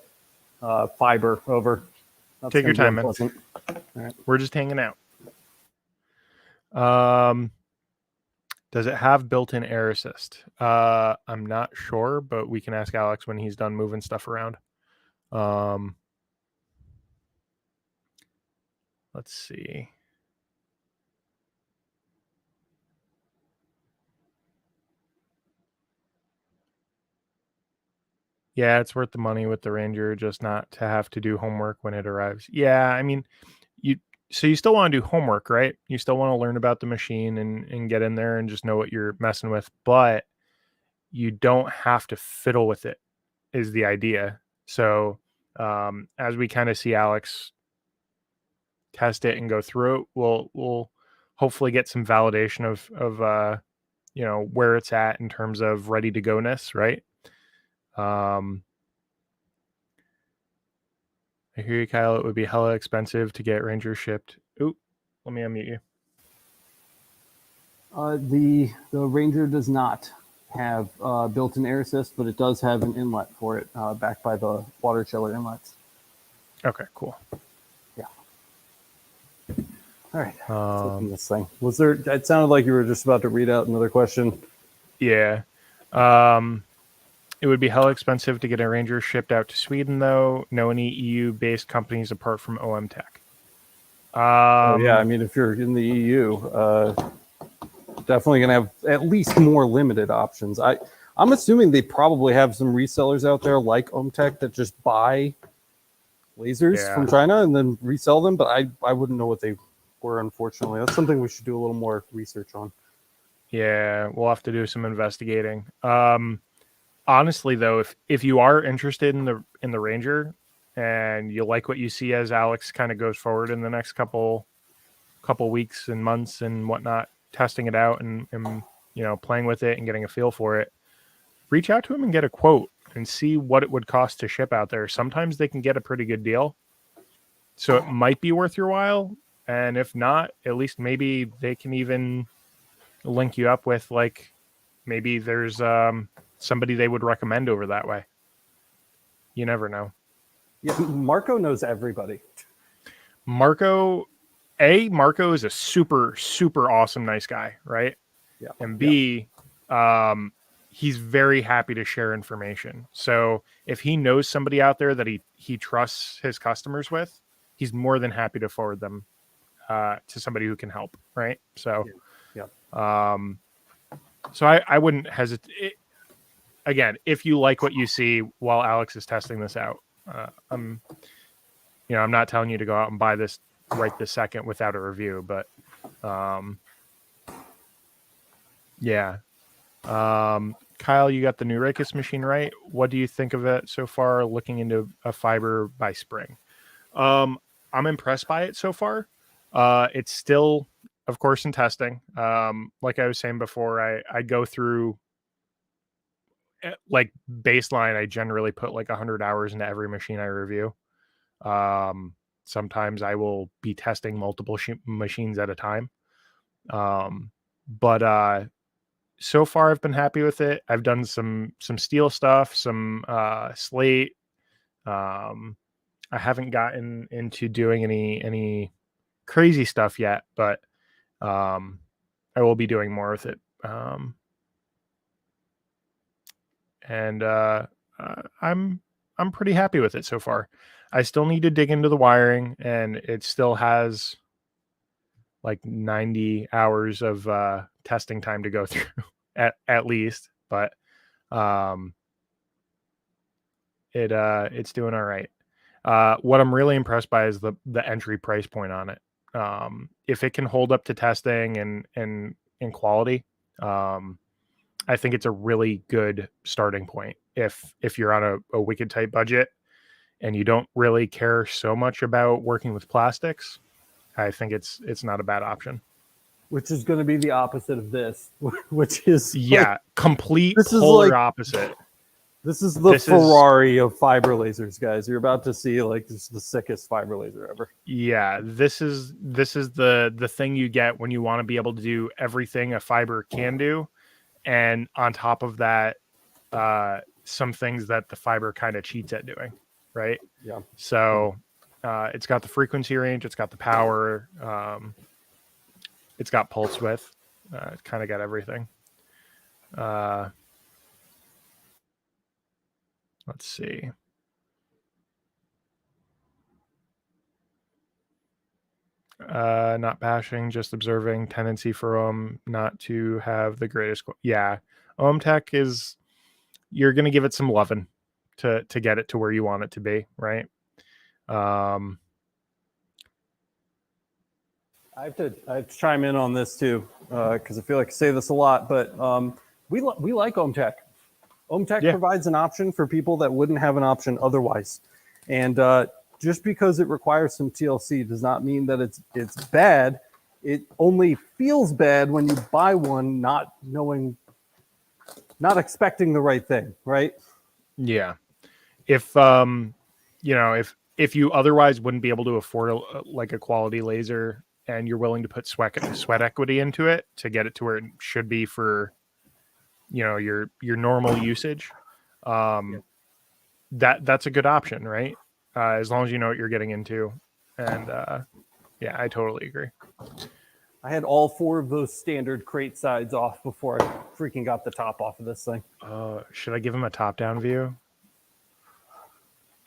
fiber over. That's Take your time, man. All right. We're just hanging out. Does it have built-in air assist? I'm not sure, but we can ask Alex when he's done moving stuff around. Let's see. Yeah, it's worth the money with the Ranger, just not to have to do homework when it arrives. Yeah, I mean, you still want to do homework, right? You still want to learn about the machine and get in there and just know what you're messing with, but you don't have to fiddle with it, is the idea. So as we kind of see Alex test it and go through it, we'll hopefully get some validation of you know, where it's at in terms of ready to go-ness, right? I hear you, Kyle. It would be hella expensive to get Ranger shipped. Oop, let me unmute you. The Ranger does not have built-in air assist, but it does have an inlet for it, backed by the water chiller inlets. Okay, cool. Yeah. All right. Let's open this thing. Was there? It sounded like you were just about to read out another question. Yeah. It would be hella expensive to get a Ranger shipped out to Sweden, though. Know any EU-based companies apart from OM Tech? Oh yeah, I mean, if you're in the EU, definitely gonna have at least more limited options. I'm assuming they probably have some resellers out there like OMTech that just buy lasers from China and then resell them, but I wouldn't know what they were, unfortunately. That's something we should do a little more research on. Yeah, we'll have to do some investigating. Honestly, though, if you are interested in the Ranger and you like what you see as Alex kind of goes forward in the next couple weeks and months and whatnot, testing it out and you know, playing with it and getting a feel for it, reach out to him and get a quote and see what it would cost to ship out there. Sometimes they can get a pretty good deal, so it might be worth your while. And if not, at least maybe they can even link you up with, like, maybe there's somebody they would recommend over that way. You never know. Yeah, Marco knows everybody. Marco is a super, super awesome, nice guy, right? Yeah. And B, he's very happy to share information. So if he knows somebody out there that he trusts his customers with, he's more than happy to forward them to somebody who can help, right? So, so I wouldn't hesitate. Again, if you like what you see while Alex is testing this out, I'm not telling you to go out and buy this right this second without a review, but yeah. Kyle, you got the new Rakis machine, right? What do you think of it so far, looking into a fiber by spring? I'm impressed by it so far. It's still, of course, in testing. Like I was saying before, I go through, like, baseline. I generally put like 100 hours into every machine I review. Sometimes I will be testing multiple machines at a time. But so far I've been happy with it. I've done some steel stuff, some slate. I haven't gotten into doing any crazy stuff yet, but I will be doing more with it. And I'm pretty happy with it so far. I still need to dig into the wiring, and it still has like 90 hours of testing time to go through at least, but it's doing all right. What I'm really impressed by is the entry price point on it. If it can hold up to testing and quality, I think it's a really good starting point. If you're on a wicked tight budget and you don't really care so much about working with plastics, I think it's not a bad option. Which is going to be the opposite of this, which is complete polar opposite. This is the Ferrari of fiber lasers, guys. You're about to see like this is the sickest fiber laser ever. Yeah, this is the thing you get when you want to be able to do everything a fiber can do, and on top of that, some things that the fiber kind of cheats at doing, right? Yeah. So it's got the frequency range, it's got the power, it's got pulse width, it's kind of got everything. Let's see. Not bashing, just observing tendency for not to have the greatest. Yeah, tech is, you're going to give it some loving to get it to where you want it to be, right? I have to chime in on this too, because I feel like I say this a lot, but we like OhmTech. OhmTech provides an option for people that wouldn't have an option otherwise. And just because it requires some TLC does not mean that it's bad. It only feels bad when you buy one not expecting the right thing, right? Yeah. If if you otherwise wouldn't be able to afford a quality laser, and you're willing to put sweat equity into it to get it to where it should be for, your normal usage, that's a good option, right? As long as you know what you're getting into. And yeah, I totally agree. I had all 4 of those standard crate sides off before I freaking got the top off of this thing. Should I give him a top-down view?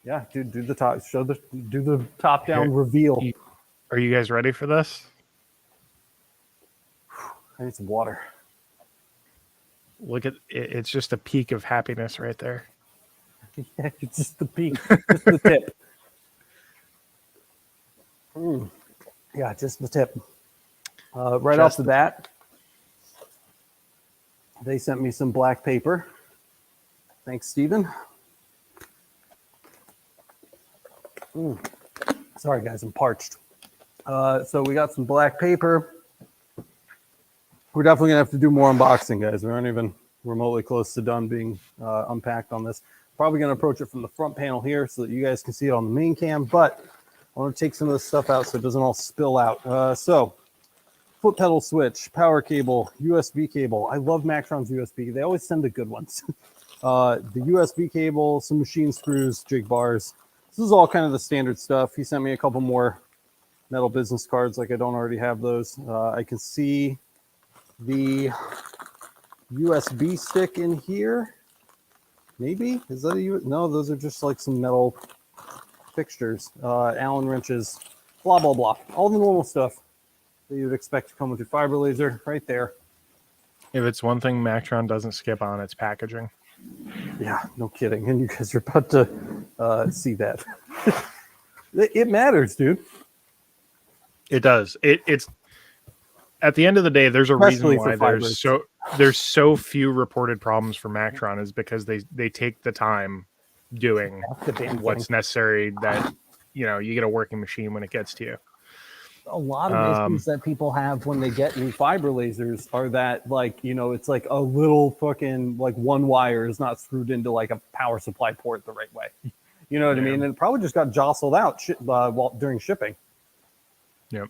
Yeah, dude, do the top. Do the top-down reveal. Are you guys ready for this? I need some water. Look at it. It's just a peak of happiness right there. Yeah, it's just the peak, just the tip. Yeah, just the tip. Right off the bat, they sent me some black paper. Thanks, Stephen. Sorry, guys, I'm parched. So we got some black paper. We're definitely going to have to do more unboxing, guys. We aren't even remotely close to done being unpacked on this. Probably going to approach it from the front panel here so that you guys can see it on the main cam, but I want to take some of this stuff out so it doesn't all spill out. So foot pedal switch, power cable, USB cable. I love Mactron's USB. They always send the good ones. The USB cable, some machine screws, jig bars. This is all kind of the standard stuff. He sent me a couple more metal business cards, like I don't already have those. I can see the USB stick in here. Maybe? Is that a no, those are just like some metal fixtures, Allen wrenches, blah, blah, blah. All the normal stuff that you would expect to come with your fiber laser right there. If it's one thing Mactron doesn't skip on, it's packaging. Yeah, no kidding. And you guys are about to see that. It matters, dude. It does. It's at the end of the day, there's a reason why there's so few reported problems for Mactron is because they take the time doing what's necessary that you get a working machine when it gets to you. A lot of issues that people have when they get new fiber lasers are that it's like a little fucking one wire is not screwed into like a power supply port the right way. You know what I mean? And it probably just got jostled out during shipping. Yep.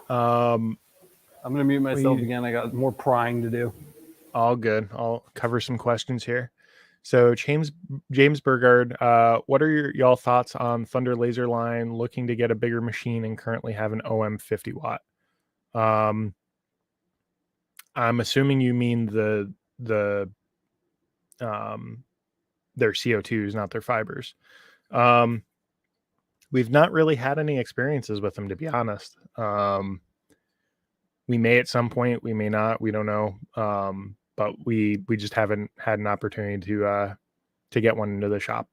I'm going to mute myself again. I got more prying to do. All good. I'll cover some questions here. So James Burgard, what are y'all thoughts on Thunder Laser Line looking to get a bigger machine and currently have an OM 50 watt? I'm assuming you mean their CO2s, not their fibers. We've not really had any experiences with them, to be honest. We may at some point, we may not, we don't know. But we just haven't had an opportunity to get one into the shop.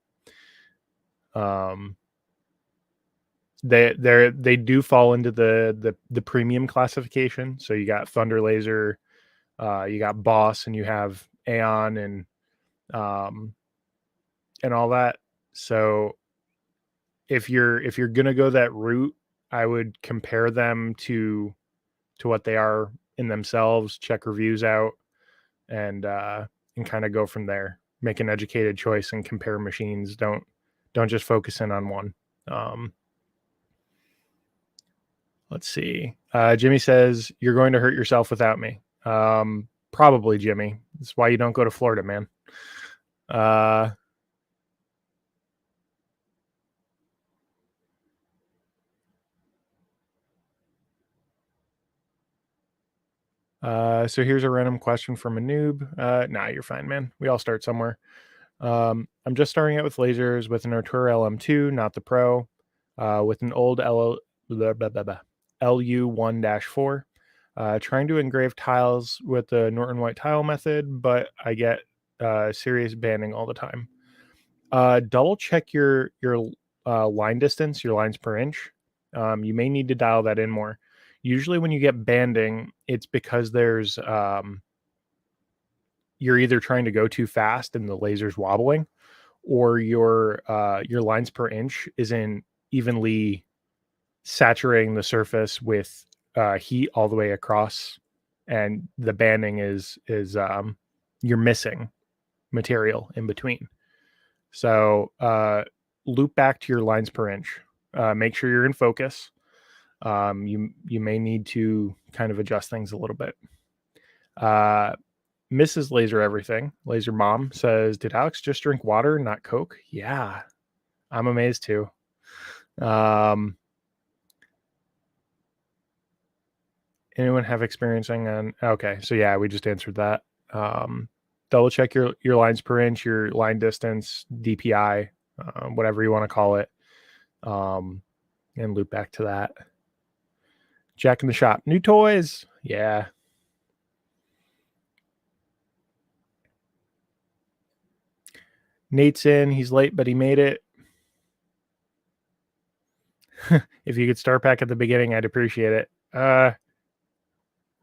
They do fall into the premium classification. So you got Thunder Laser, you got Boss, and you have Aeon and all that. So if you're gonna go that route, I would compare them to what they are in themselves. Check reviews out. And kind of go from there. Make an educated choice and compare machines. Don't just focus in on one. Let's see. Jimmy says you're going to hurt yourself without me. Probably, Jimmy. That's why you don't go to Florida, man. So here's a random question from a noob. Nah, you're fine, man. We all start somewhere. I'm just starting out with lasers with an Artura LM2, not the Pro, with an old LU1-4, trying to engrave tiles with the Norton White tile method, but I get serious banding all the time. Double check your line distance, your lines per inch. You may need to dial that in more. Usually when you get banding, it's because there's you're either trying to go too fast and the laser's wobbling, or your lines per inch isn't evenly saturating the surface with heat all the way across, and the banding is you're missing material in between. So loop back to your lines per inch. Make sure you're in focus. You may need to kind of adjust things a little bit. Mrs. Laser Everything, Laser Mom, says, did Alex just drink water, not Coke? Yeah, I'm amazed too. Anyone have experiencing on? Okay, so yeah, we just answered that. Double check your lines per inch, your line distance, DPI, whatever you want to call it, and loop back to that. Jack in the shop, new toys. Yeah. Nate's in. He's late, but he made it. If you could start back at the beginning, I'd appreciate it.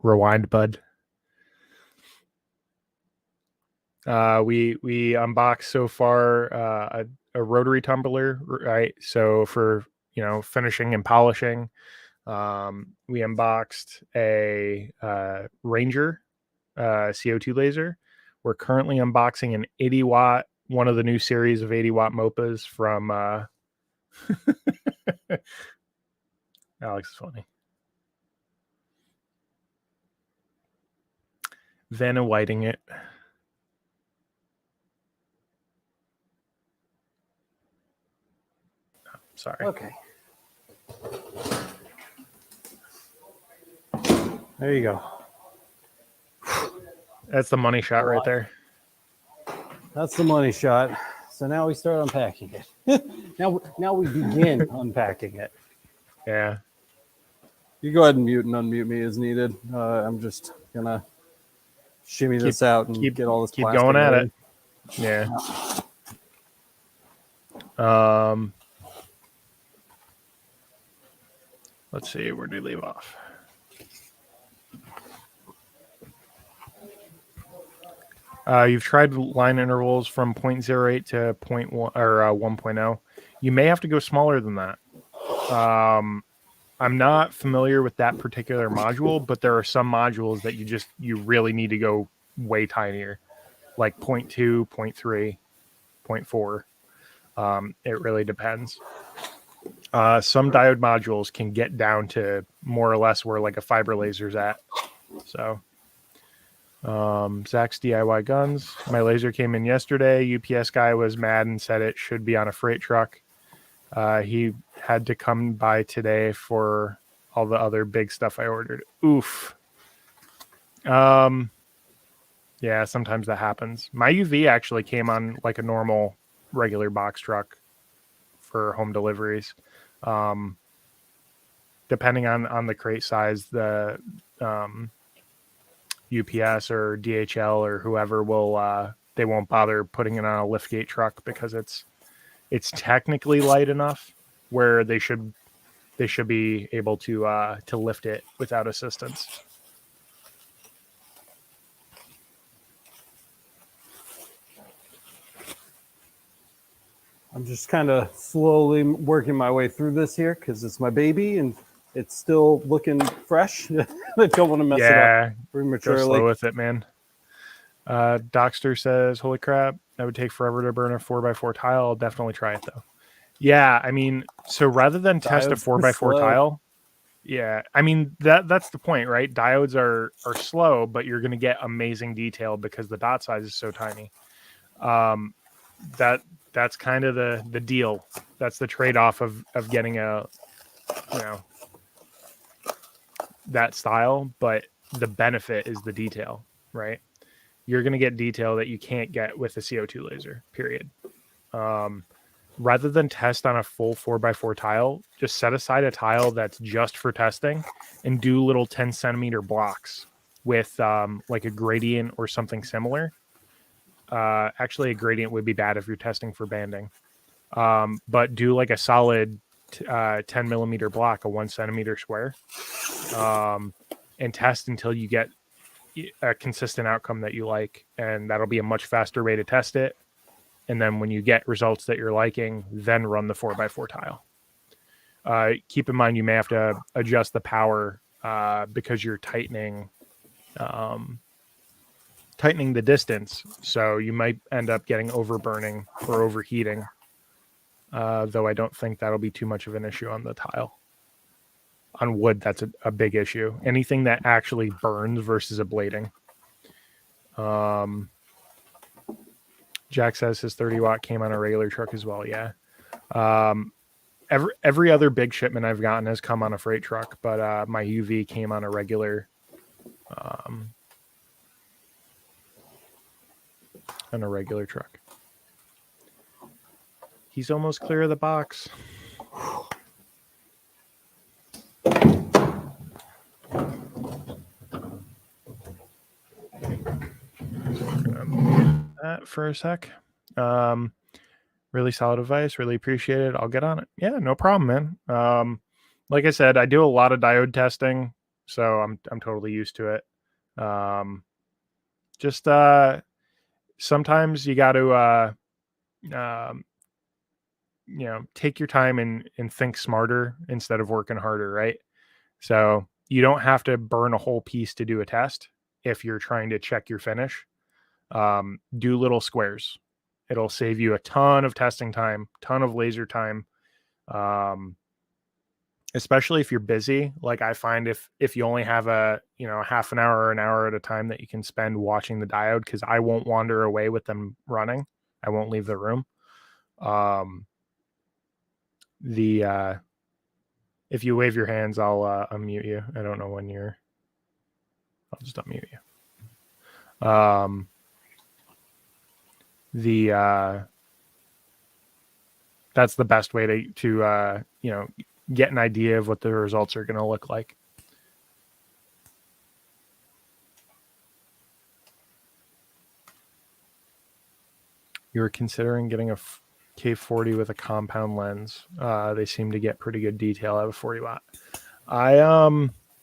Rewind, bud. We unboxed so far a rotary tumbler, right? So for finishing and polishing, we unboxed a Ranger CO2 laser. We're currently unboxing an 80 watt, one of the new series of 80 watt MOPAs from Alex is funny. Vanna Whiting it. Sorry. Okay. There you go. That's the money shot right there. That's the money shot. So now we start unpacking it. now we begin unpacking it. Yeah. You go ahead and mute and unmute me as needed. I'm just gonna shimmy this out and get all this. Keep going at it. Yeah. Let's see, where do we leave off? You've tried line intervals from 0.08 to 0.1 or 1.0. You may have to go smaller than that. I'm not familiar with that particular module, but there are some modules that you really need to go way tinier, like 0.2, 0.3, 0.4. It really depends. Some diode modules can get down to more or less where like a fiber laser's at. So Zach's DIY guns. My laser came in yesterday. UPS guy was mad and said it should be on a freight truck. He had to come by today for all the other big stuff I ordered. Oof. Yeah, sometimes that happens. My UV actually came on like a normal regular box truck for home deliveries. Depending on the crate size, the UPS or DHL or whoever will they won't bother putting it on a liftgate truck because it's technically light enough where they should be able to lift it without assistance. I'm just kind of slowly working my way through this here because it's my baby and it's still looking fresh. I don't want to mess it up prematurely. Go slow with it, man. Dockster says, holy crap, that would take forever to burn a 4x4 tile. I'll definitely try it though. Yeah, I mean, so rather than test a 4x4 tile, yeah, I mean that's the point, right? Diodes are slow, but you're going to get amazing detail because the dot size is so tiny. That's kind of the deal. That's the trade-off of getting a that style, but the benefit is the detail, right? You're going to get detail that you can't get with a CO2 laser, period. Rather than test on a full 4x4 tile, just set aside a tile that's just for testing and do little 10 centimeter blocks with like a gradient or something similar. Actually, a gradient would be bad if you're testing for banding. But do like a solid 10 millimeter block, a 1 centimeter square, and test until you get a consistent outcome that you like. And that'll be a much faster way to test it. And then when you get results that you're liking, then run the 4x4 tile. Keep in mind, you may have to adjust the power because you're tightening the distance. So you might end up getting overburning or overheating. Though I don't think that'll be too much of an issue on the tile. On wood, that's a big issue. Anything that actually burns versus ablating. Jack says his 30 watt came on a regular truck as well. Yeah. Every other big shipment I've gotten has come on a freight truck, but my UV came on a regular truck. He's almost clear of the box. That for a sec. Really solid advice. Really appreciate it. I'll get on it. Yeah, no problem, man. Like I said, I do a lot of diode testing, so I'm totally used to it. Just sometimes you got to take your time and think smarter instead of working harder, right? So you don't have to burn a whole piece to do a test if you're trying to check your finish. Do little squares. It'll save you a ton of testing time, ton of laser time. Especially if you're busy. Like I find if you only have a half an hour or an hour at a time that you can spend watching the diode, because I won't wander away with them running. I won't leave the room. If you wave your hands, I'll unmute you. I don't know when I'll just unmute you. That's the best way to get an idea of what the results are going to look like. You were considering getting a K40 with a compound lens. They seem to get pretty good detail. I have a 40 watt.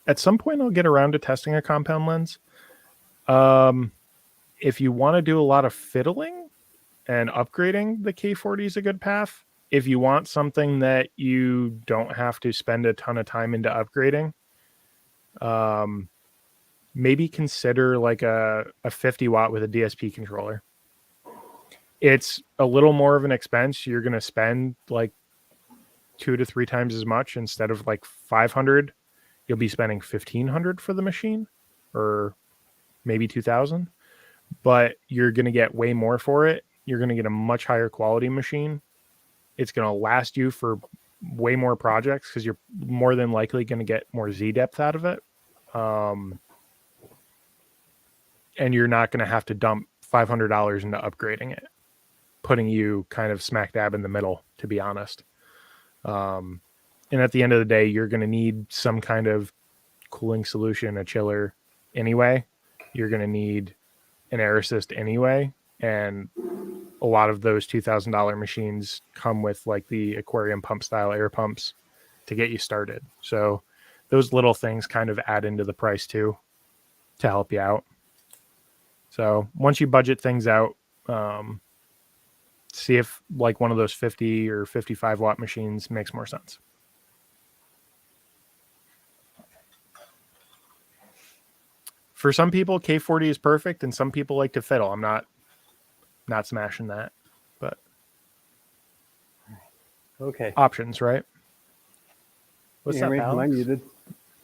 At some point I'll get around to testing a compound lens. If you want to do a lot of fiddling and upgrading, the K40 is a good path. If you want something that you don't have to spend a ton of time into upgrading, maybe consider like a 50 watt with a DSP controller. It's a little more of an expense. You're going to spend like 2 to 3 times as much. Instead of like 500, you'll be spending 1,500 for the machine, or maybe 2,000. But you're going to get way more for it. You're going to get a much higher quality machine. It's going to last you for way more projects because you're more than likely going to get more Z depth out of it. And you're not going to have to dump $500 into upgrading it, putting you kind of smack dab in the middle, to be honest. And at the end of the day, you're going to need some kind of cooling solution, a chiller anyway. You're going to need an air assist anyway. And a lot of those $2,000 machines come with like the aquarium pump style air pumps to get you started. So those little things kind of add into the price too, to help you out. So once you budget things out, see if like one of those 50 or 55 watt machines makes more sense. For some people, K40 is perfect, and some people like to fiddle. I'm not smashing that, but okay. Options, right? What's that? Am I muted?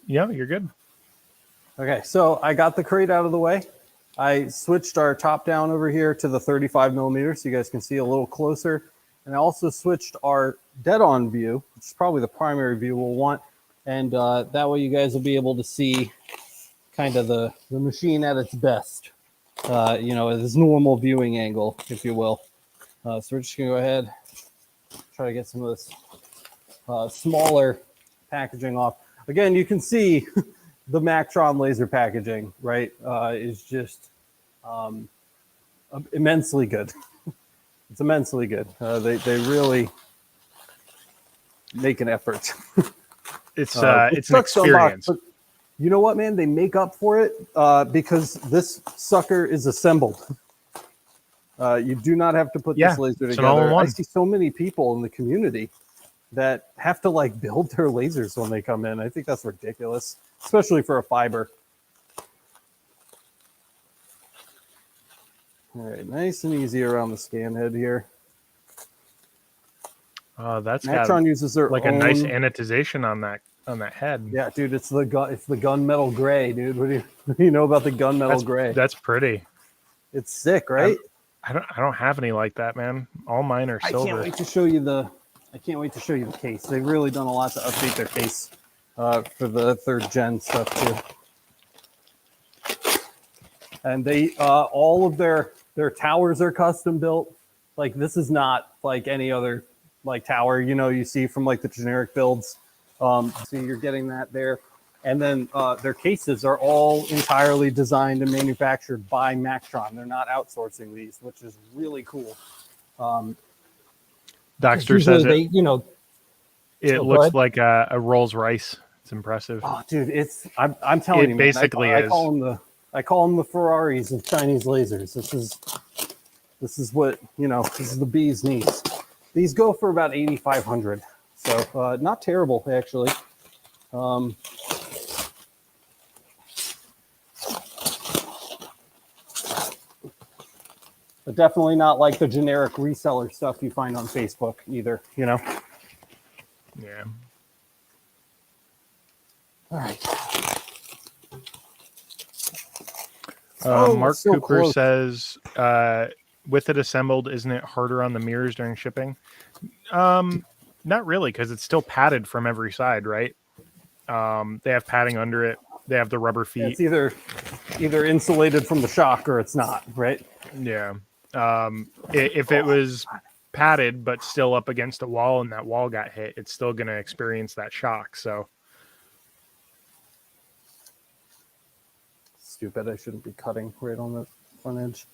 Yeah, you're good. Okay, so I got the crate out of the way. I switched our top down over here to the 35 millimeters so you guys can see a little closer. And I also switched our dead on view, which is probably the primary view we'll want. And that way you guys will be able to see kind of the machine at its best, at its normal viewing angle, if you will. So we're just gonna go ahead, try to get some of this smaller packaging off. Again, you can see the Mactron laser packaging, right, is just immensely good. It's immensely good. They really make an effort. It's an experience. But you know what, man? They make up for it because this sucker is assembled. You do not have to put this laser together. I see so many people in the community that have to like build their lasers when they come in. I think that's ridiculous, especially for a fiber. All right, nice and easy around the scan head here. That's Mactron uses their like own... a nice anodization on that head. Yeah, dude, it's the gunmetal gray, dude. What do you know about the gunmetal gray? That's pretty. It's sick, right? I don't have any like that, man. All mine are silver. I can't wait to show you the case. They've really done a lot to update their case for the 3rd gen stuff too. And they all of their towers are custom built. Like this is not like any other like tower, you know, you see from like the generic builds. So you're getting that there. And then their cases are all entirely designed and manufactured by Mactron. They're not outsourcing these, which is really cool. Doxter says it looks like a Rolls Royce. It's impressive. Oh, dude, I'm telling you, man, basically I call them the Ferraris of Chinese lasers. This is what, this is the bee's knees. These go for about 8,500. So not terrible, actually. But definitely not like the generic reseller stuff you find on Facebook either, Yeah. All right. Mark Cooper says, with it assembled, isn't it harder on the mirrors during shipping? Not really, because it's still padded from every side, right? They have padding under it. They have the rubber feet. It's either insulated from the shock or it's not, right? Yeah. If it was padded but still up against a wall and that wall got hit, it's still going to experience that shock. So stupid. I shouldn't be cutting right on the front edge.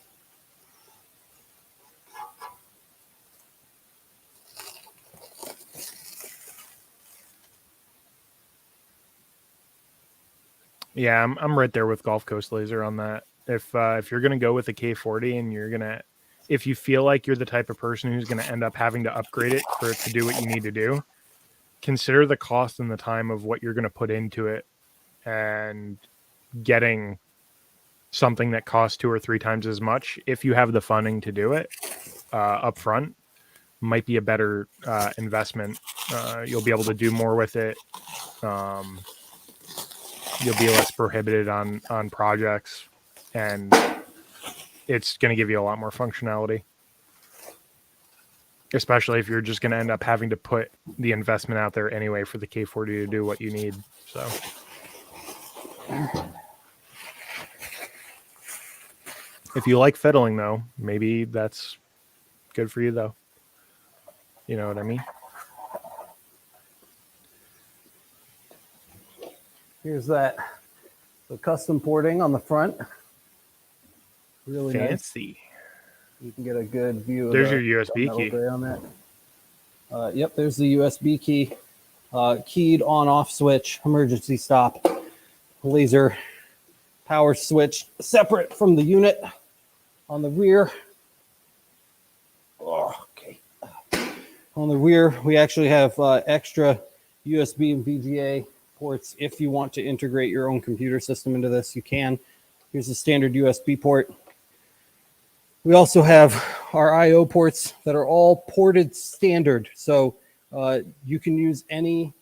yeah, I'm right there with Gulf Coast Laser on that. If you're going to go with a K40 and if you feel like you're the type of person who's going to end up having to upgrade it for it to do what you need to do, consider the cost and the time of what you're going to put into it, and getting something that costs 2 or 3 times as much, if you have the funding to do it up front, might be a better investment. You'll be able to do more with it. You'll be less prohibited on projects, and it's going to give you a lot more functionality, especially if you're just going to end up having to put the investment out there anyway for the K40 to do what you need. So if you like fiddling, though, maybe that's good for you, though. You know what I mean? Here's that. The custom porting on the front. Really fancy. Nice. You can get a good view. There's your USB key. On that. Yep, there's the USB key. Keyed on-off switch, emergency stop, laser power switch separate from the unit on the rear. Oh, okay. On the rear, we actually have extra USB and VGA ports. If you want to integrate your own computer system into this, you can. Here's the standard USB port. We also have our I/O ports that are all ported standard. So you can use any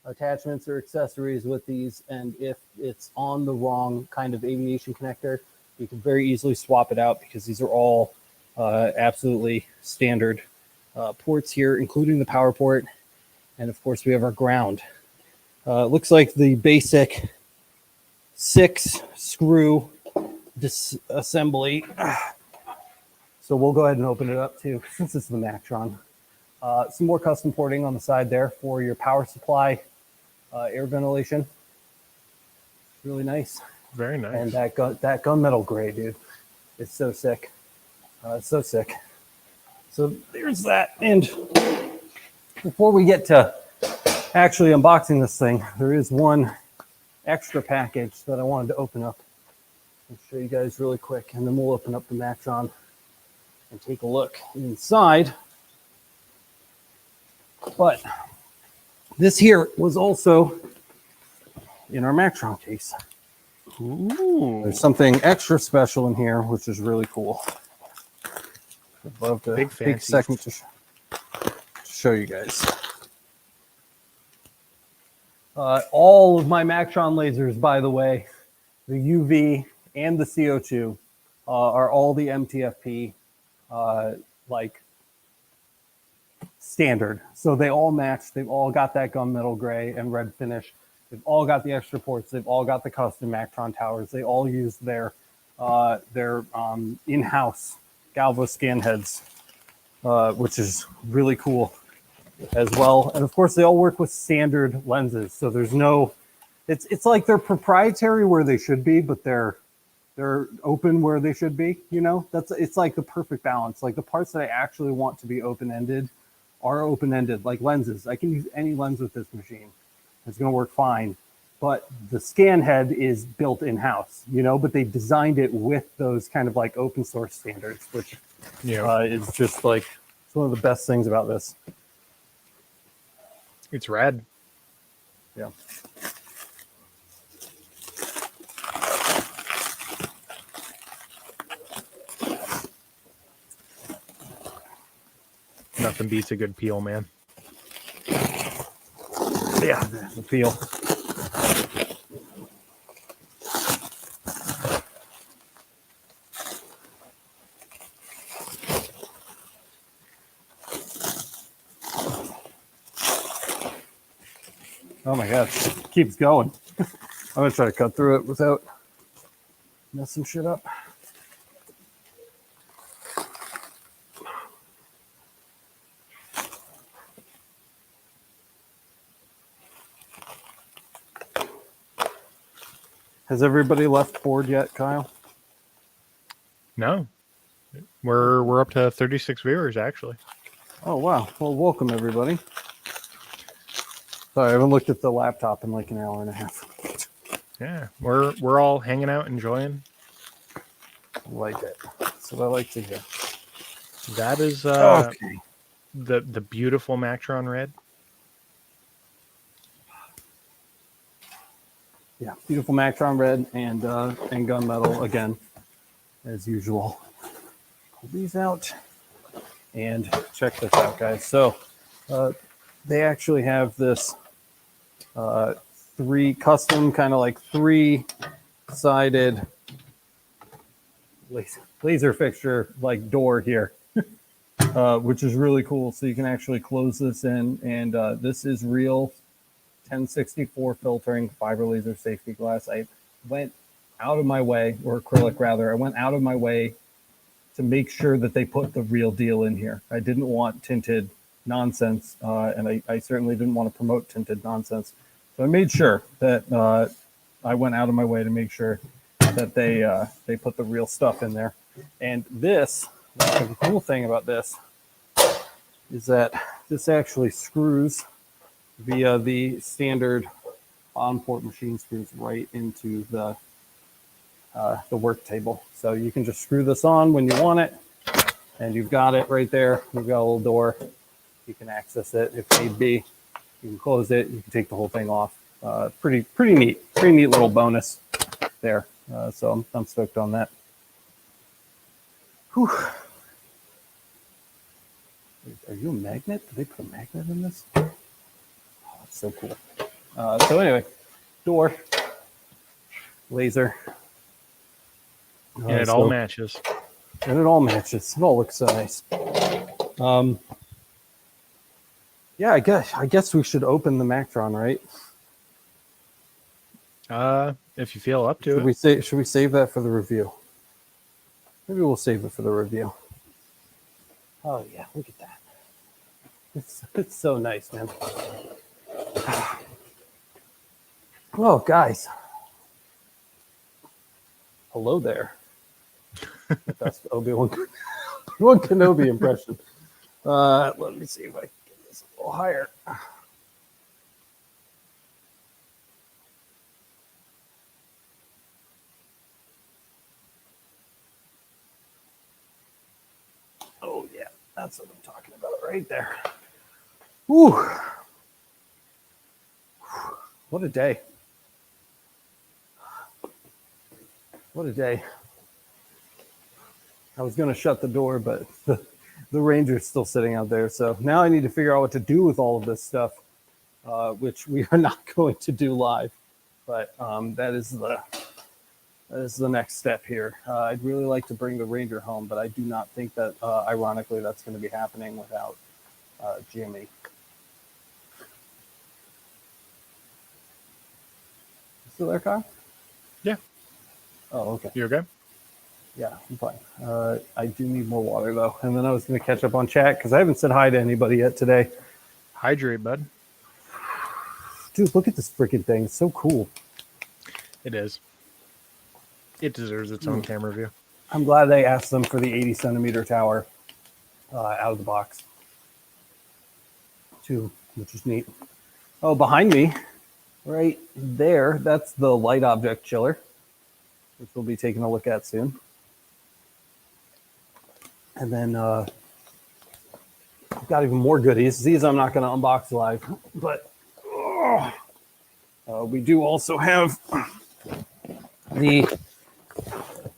attachments or accessories with these. And if it's on the wrong kind of aviation connector, you can very easily swap it out, because these are all absolutely standard ports here, including the power port. And of course, we have our ground. Looks like the basic 6-screw disassembly. So we'll go ahead and open it up too, since it's the Mactron. Some more custom porting on the side there for your power supply, air ventilation. Really nice. Very nice. And that gunmetal gray, dude, it's so sick. It's so sick. So there's that. And before we get to actually unboxing this thing, there is one extra package that I wanted to open up and show you guys really quick. And then we'll open up the Mactron and take a look inside. But this here was also in our Mactron case. Ooh. There's something extra special in here, which is really cool. I'd love to take a second to show you guys. All of my Mactron lasers, by the way, the UV and the CO2 are all the MTFP like standard. So they all match. They've all got that gunmetal gray and red finish. They've all got the extra ports. They've all got the custom Mactron towers. They all use their in-house Galvo scan heads, which is really cool as well. And of course, they all work with standard lenses. So there's no, it's like they're proprietary where they should be, but they're open where they should be. You know, it's like the perfect balance. Like the parts that I actually want to be open-ended are open-ended, like lenses. I can use any lens with this machine. It's going to work fine. But the scan head is built in-house, you know, but they designed it with those kind of like open source standards, which is just like, it's one of the best things about this. It's rad. Yeah. Nothing beats a good peel, man. Yeah, the peel. Oh my gosh, it keeps going. I'm gonna try to cut through it without messing shit up. Has everybody left board yet, Kyle? No. We're up to 36 viewers actually. Oh wow. Well, welcome everybody. Sorry, I haven't looked at the laptop in like an hour and a half. Yeah, we're all hanging out, enjoying. Like it. That's what I like to hear. That is okay. The beautiful Mactron red. Yeah, beautiful Mactron red and gunmetal again, as usual. Pull these out and check this out, guys. So they actually have this three-sided laser fixture like door here, which is really cool. So you can actually close this in, and this is real 1064 filtering fiber laser safety glass. I went out of my way, or acrylic rather, I went out of my way to make sure that they put the real deal in here. I didn't want tinted nonsense, and I certainly didn't want to promote tinted nonsense. So I made sure that I went out of my way to make sure that they put the real stuff in there. And this, the cool thing about this is that this actually screws via the standard on-port machine screws right into the work table. So you can just screw this on when you want it, and you've got it right there. You've got a little door. You can access it if need be. You can close it. You can take the whole thing off. Pretty neat little bonus there. So I'm stoked on that. Whew. Are you a magnet? Did they put a magnet in this? Oh, that's so cool. So anyway, door, laser. And it all matches. And it all matches. It all looks so nice. Yeah, I guess we should open the Mactron, right? If you feel up to it. Should we save that for the review? Maybe we'll save it for the review. Oh yeah, look at that. It's so nice, man. Oh, guys. Hello there. That's Obi-Wan. One Kenobi impression. Let me see if I can get this a little higher. Oh, yeah, that's what I'm talking about right there. Whew. What a day. What a day. I was going to shut the door, but the Ranger's still sitting out there. So now I need to figure out what to do with all of this stuff, which we are not going to do live. But that is the next step here. I'd really like to bring the Ranger home, but I do not think that, ironically, that's going to be happening without Jimmy. Still there, Kyle? Yeah. Oh, okay. You okay? Yeah, I'm fine. I do need more water, though. And then I was going to catch up on chat because I haven't said hi to anybody yet today. Hydrate, bud. Dude, look at this freaking thing. It's so cool. It is. It deserves its own camera view. I'm glad they asked them for the 80 centimeter tower out of the box, too, which is neat. Oh, behind me, right there, that's the LightObject chiller, which we'll be taking a look at soon. And then I've got even more goodies. These I'm not going to unbox live, but we do also have the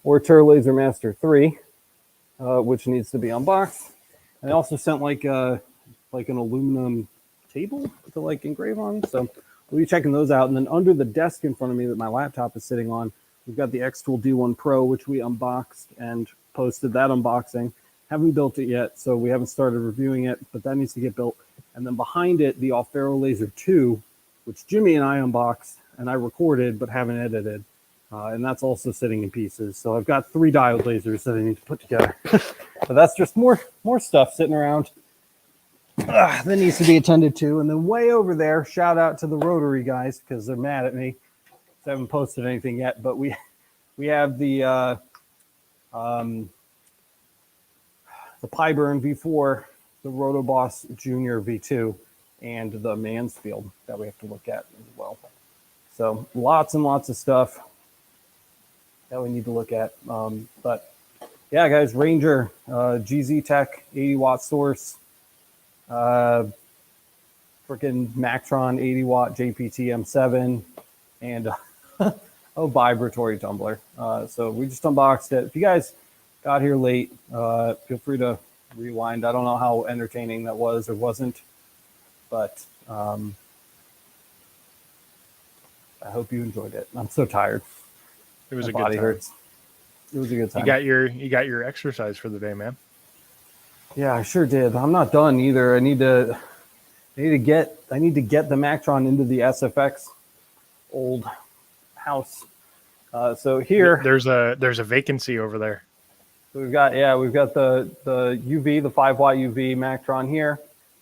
Ortur Laser Master 3, which needs to be unboxed. I also sent like an aluminum table to like engrave on. So we'll be checking those out. And then under the desk in front of me that my laptop is sitting on, we've got the X-Tool D1 Pro, which we unboxed and posted that unboxing. Haven't built it yet, so we haven't started reviewing it, but that needs to get built. And then behind it, the Alfaro Laser 2, which Jimmy and I unboxed and I recorded but haven't edited. And that's also sitting in pieces. So I've got 3 diode lasers that I need to put together. But that's just more stuff sitting around that needs to be attended to. And then way over there, shout out to the Rotary guys because they're mad at me. I haven't posted anything yet, but we have the Pyburn V4, the Rotoboss Junior V2, and the Mansfield that we have to look at as well. So lots and lots of stuff that we need to look at. But yeah, guys, Ranger, GZ Tech, 80 watt source, freaking Mactron 80 watt JPT M7, and a vibratory tumbler. So we just unboxed it. If you guys got here late, feel free to rewind. I don't know how entertaining that was or wasn't, but I hope you enjoyed it. I'm so tired. It was My a good body time. hurts. It was a good time. You got your exercise for the day, man. Yeah, I sure did. I'm not done either. I need to get the Mactron into the SFX old house. So here there's a vacancy over there. So we've got the UV, the 5 watt UV Mactron here.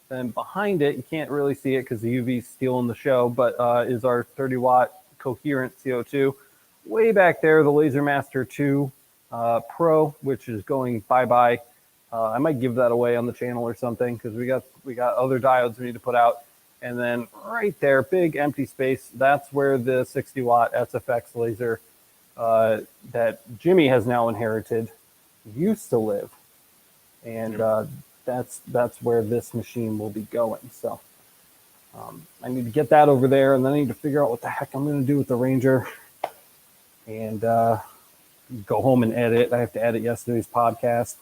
Then behind it, you can't really see it because the UV is stealing the show, but is our 30 watt coherent CO2. Way back there, the Laser Master 2 Pro, which is going bye-bye. I might give that away on the channel or something because we got other diodes we need to put out. And then right there, big empty space, that's where the 60 watt SFX laser that Jimmy has now inherited used to live. And that's where this machine will be going. So I need to get that over there, and then I need to figure out what the heck I'm going to do with the Ranger and go home and edit. I have to edit yesterday's podcast.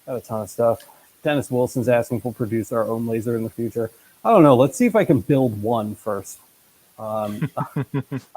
Got a ton of stuff. Dennis Wilson's asking if we'll produce our own laser in the future. I don't know. Let's see if I can build one first. I'm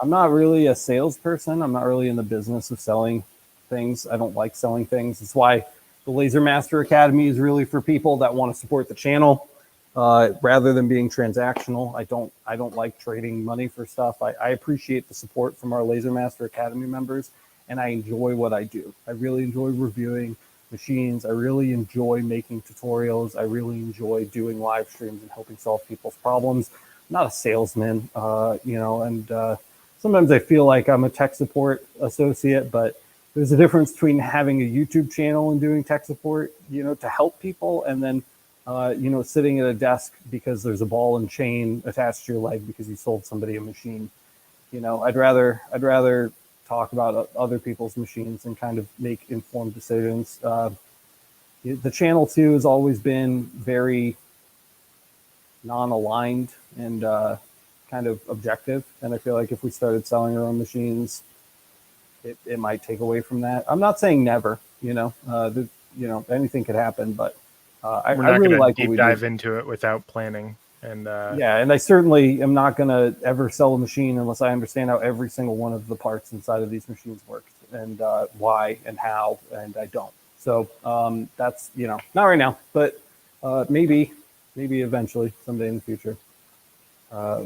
not really a salesperson. I'm not really in the business of selling things. I don't like selling things. That's why the Laser Master Academy is really for people that want to support the channel rather than being transactional. I don't like trading money for stuff. I appreciate the support from our Laser Master Academy members, and I enjoy what I do. I really enjoy reviewing machines. I really enjoy making tutorials. I really enjoy doing live streams and helping solve people's problems. I'm not a salesman, and sometimes I feel like I'm a tech support associate, but there's a difference between having a YouTube channel and doing tech support, you know, to help people, and then, you know, sitting at a desk because there's a ball and chain attached to your leg because you sold somebody a machine. You know, I'd rather talk about other people's machines and kind of make informed decisions. The channel too has always been very non-aligned and kind of objective, and I feel like if we started selling our own machines, it might take away from that. I'm not saying never, you know, you know, anything could happen, but I really like deep dive into it without planning. And yeah, and I certainly am not going to ever sell a machine unless I understand how every single one of the parts inside of these machines works and why and how, and I don't. So that's, you know, not right now, but maybe eventually someday in the future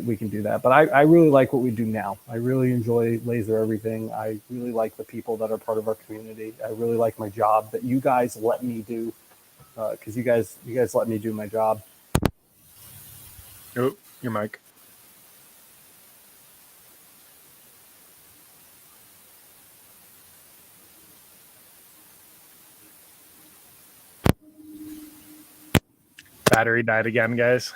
we can do that. But I really like what we do now. I really enjoy Laser Everything. I really like the people that are part of our community. I really like my job that you guys let me do, because you guys let me do my job. Oh, your mic. Battery died again, guys.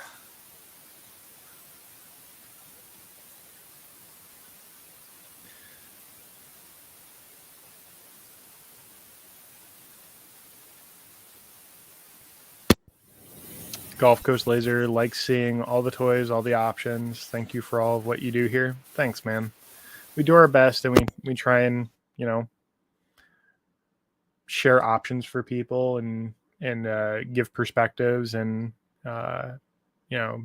Gulf Coast Laser likes seeing all the toys, all the options. Thank you for all of what you do here. Thanks, man. We do our best, and we try and, you know, share options for people and give perspectives and you know,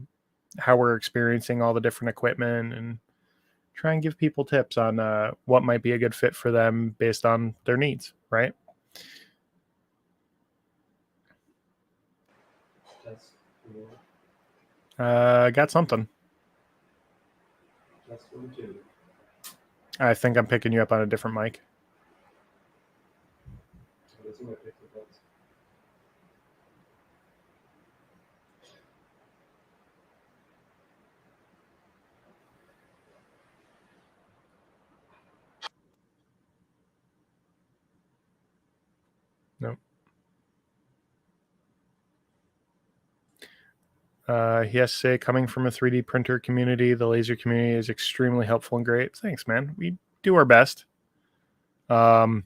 how we're experiencing all the different equipment, and try and give people tips on what might be a good fit for them based on their needs, right? Got something. I think I'm picking you up on a different mic. Nope. He has to say, coming from a 3D printer community, the laser community is extremely helpful and great. Thanks, man. We do our best. It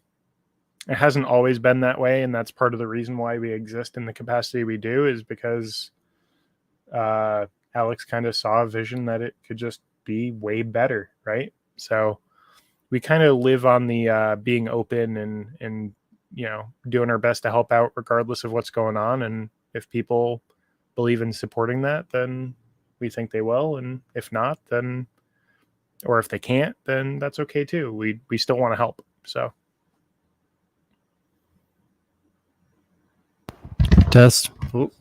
hasn't always been that way, and that's part of the reason why we exist in the capacity we do, is because Alex kind of saw a vision that it could just be way better, right? So we kind of live on the being open and you know, doing our best to help out regardless of what's going on. And if people believe in supporting that, then we think they will, and if not, then, or if they can't, then that's okay too. We still want to help. So test.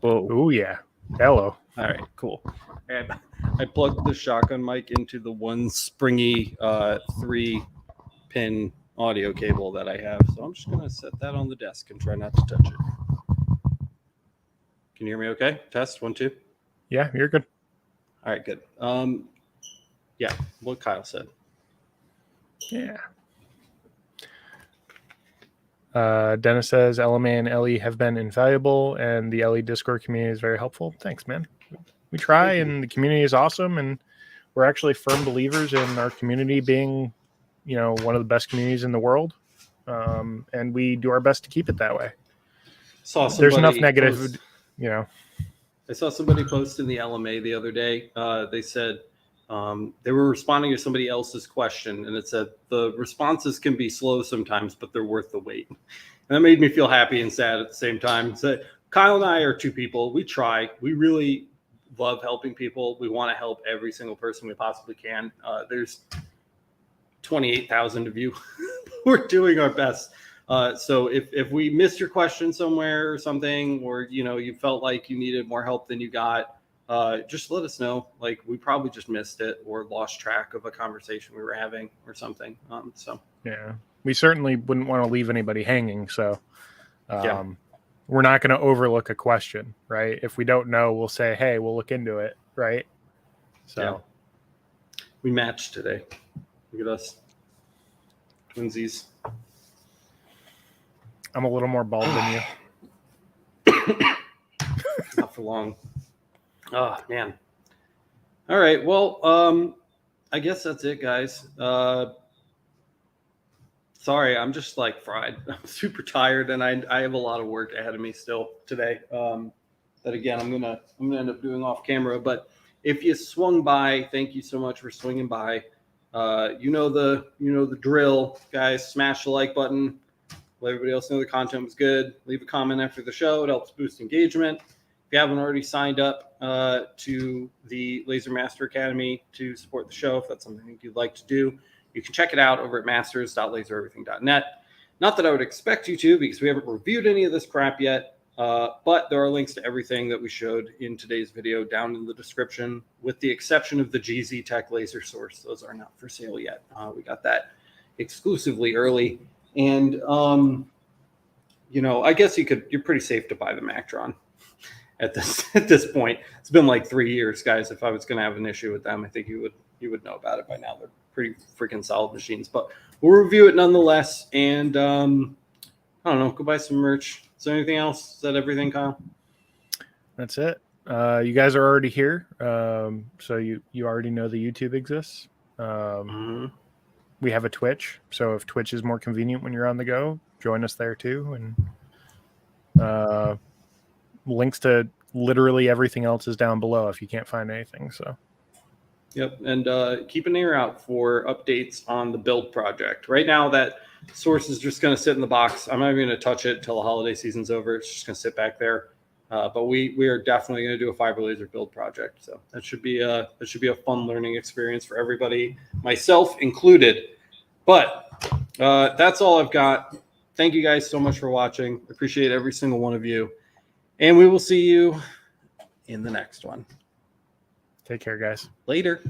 Oh yeah. Hello. All right, cool. And I plugged the shotgun mic into the one springy 3-pin audio cable that I have, so I'm just gonna set that on the desk and try not to touch it. Can you hear me okay? Test 1 2. Yeah, you're good. All right, good. Yeah, what Kyle said. Yeah. Dennis says LMA and LE have been invaluable, and the LE Discord community is very helpful. Thanks, man. We try, and the community is awesome, and we're actually firm believers in our community being, you know, one of the best communities in the world, and we do our best to keep it that way. There's enough negative, you know. I saw somebody post in the LMA the other day. They said they were responding to somebody else's question, and it said the responses can be slow sometimes, but they're worth the wait. And that made me feel happy and sad at the same time. So Kyle and I are two people. We try. We really love helping people. We want to help every single person we possibly can. There's 28,000 of you. We're doing our best. So if we missed your question somewhere or something, or you know, you felt like you needed more help than you got, just let us know. Like, we probably just missed it or lost track of a conversation we were having or something. So yeah, we certainly wouldn't want to leave anybody hanging. So we're not going to overlook a question, right? If we don't know, we'll say, hey, we'll look into it, right? So we matched today. Look at us, twinsies. I'm a little more bald than you. Not for long. Oh man. All right. Well, I guess that's it, guys. Sorry, I'm just like fried. I'm super tired, and I have a lot of work ahead of me still today. That again, I'm gonna end up doing off camera. But if you swung by, thank you so much for swinging by. You know the drill, guys. Smash the like button. Let everybody else know the content was good. Leave a comment after the show. It helps boost engagement. If you haven't already signed up to the Laser Master Academy to support the show, if that's something you'd like to do, you can check it out over at masters.lasereverything.net. Not that I would expect you to, because we haven't reviewed any of this crap yet, but there are links to everything that we showed in today's video down in the description, with the exception of the GZ Tech laser source. Those are not for sale yet. We got that exclusively early. And, I guess you're pretty safe to buy the Mactron at this point. It's been like 3 years, guys. If I was going to have an issue with them, I think you would know about it by now. They're pretty freaking solid machines, but we'll review it nonetheless. And I don't know, go buy some merch. Is there anything else? Is that everything, Kyle? That's it. You guys are already here, so you already know the YouTube exists. We have a Twitch, so if Twitch is more convenient when you're on the go, join us there too. And links to literally everything else is down below if you can't find anything. So. Yep, and keep an ear out for updates on the build project. Right now, that source is just going to sit in the box. I'm not even going to touch it till the holiday season's over. It's just going to sit back there. But we are definitely going to do a fiber laser build project. So that should be a fun learning experience for everybody, myself included. But that's all I've got. Thank you guys so much for watching. Appreciate every single one of you, and we will see you in the next one. Take care, guys. Later.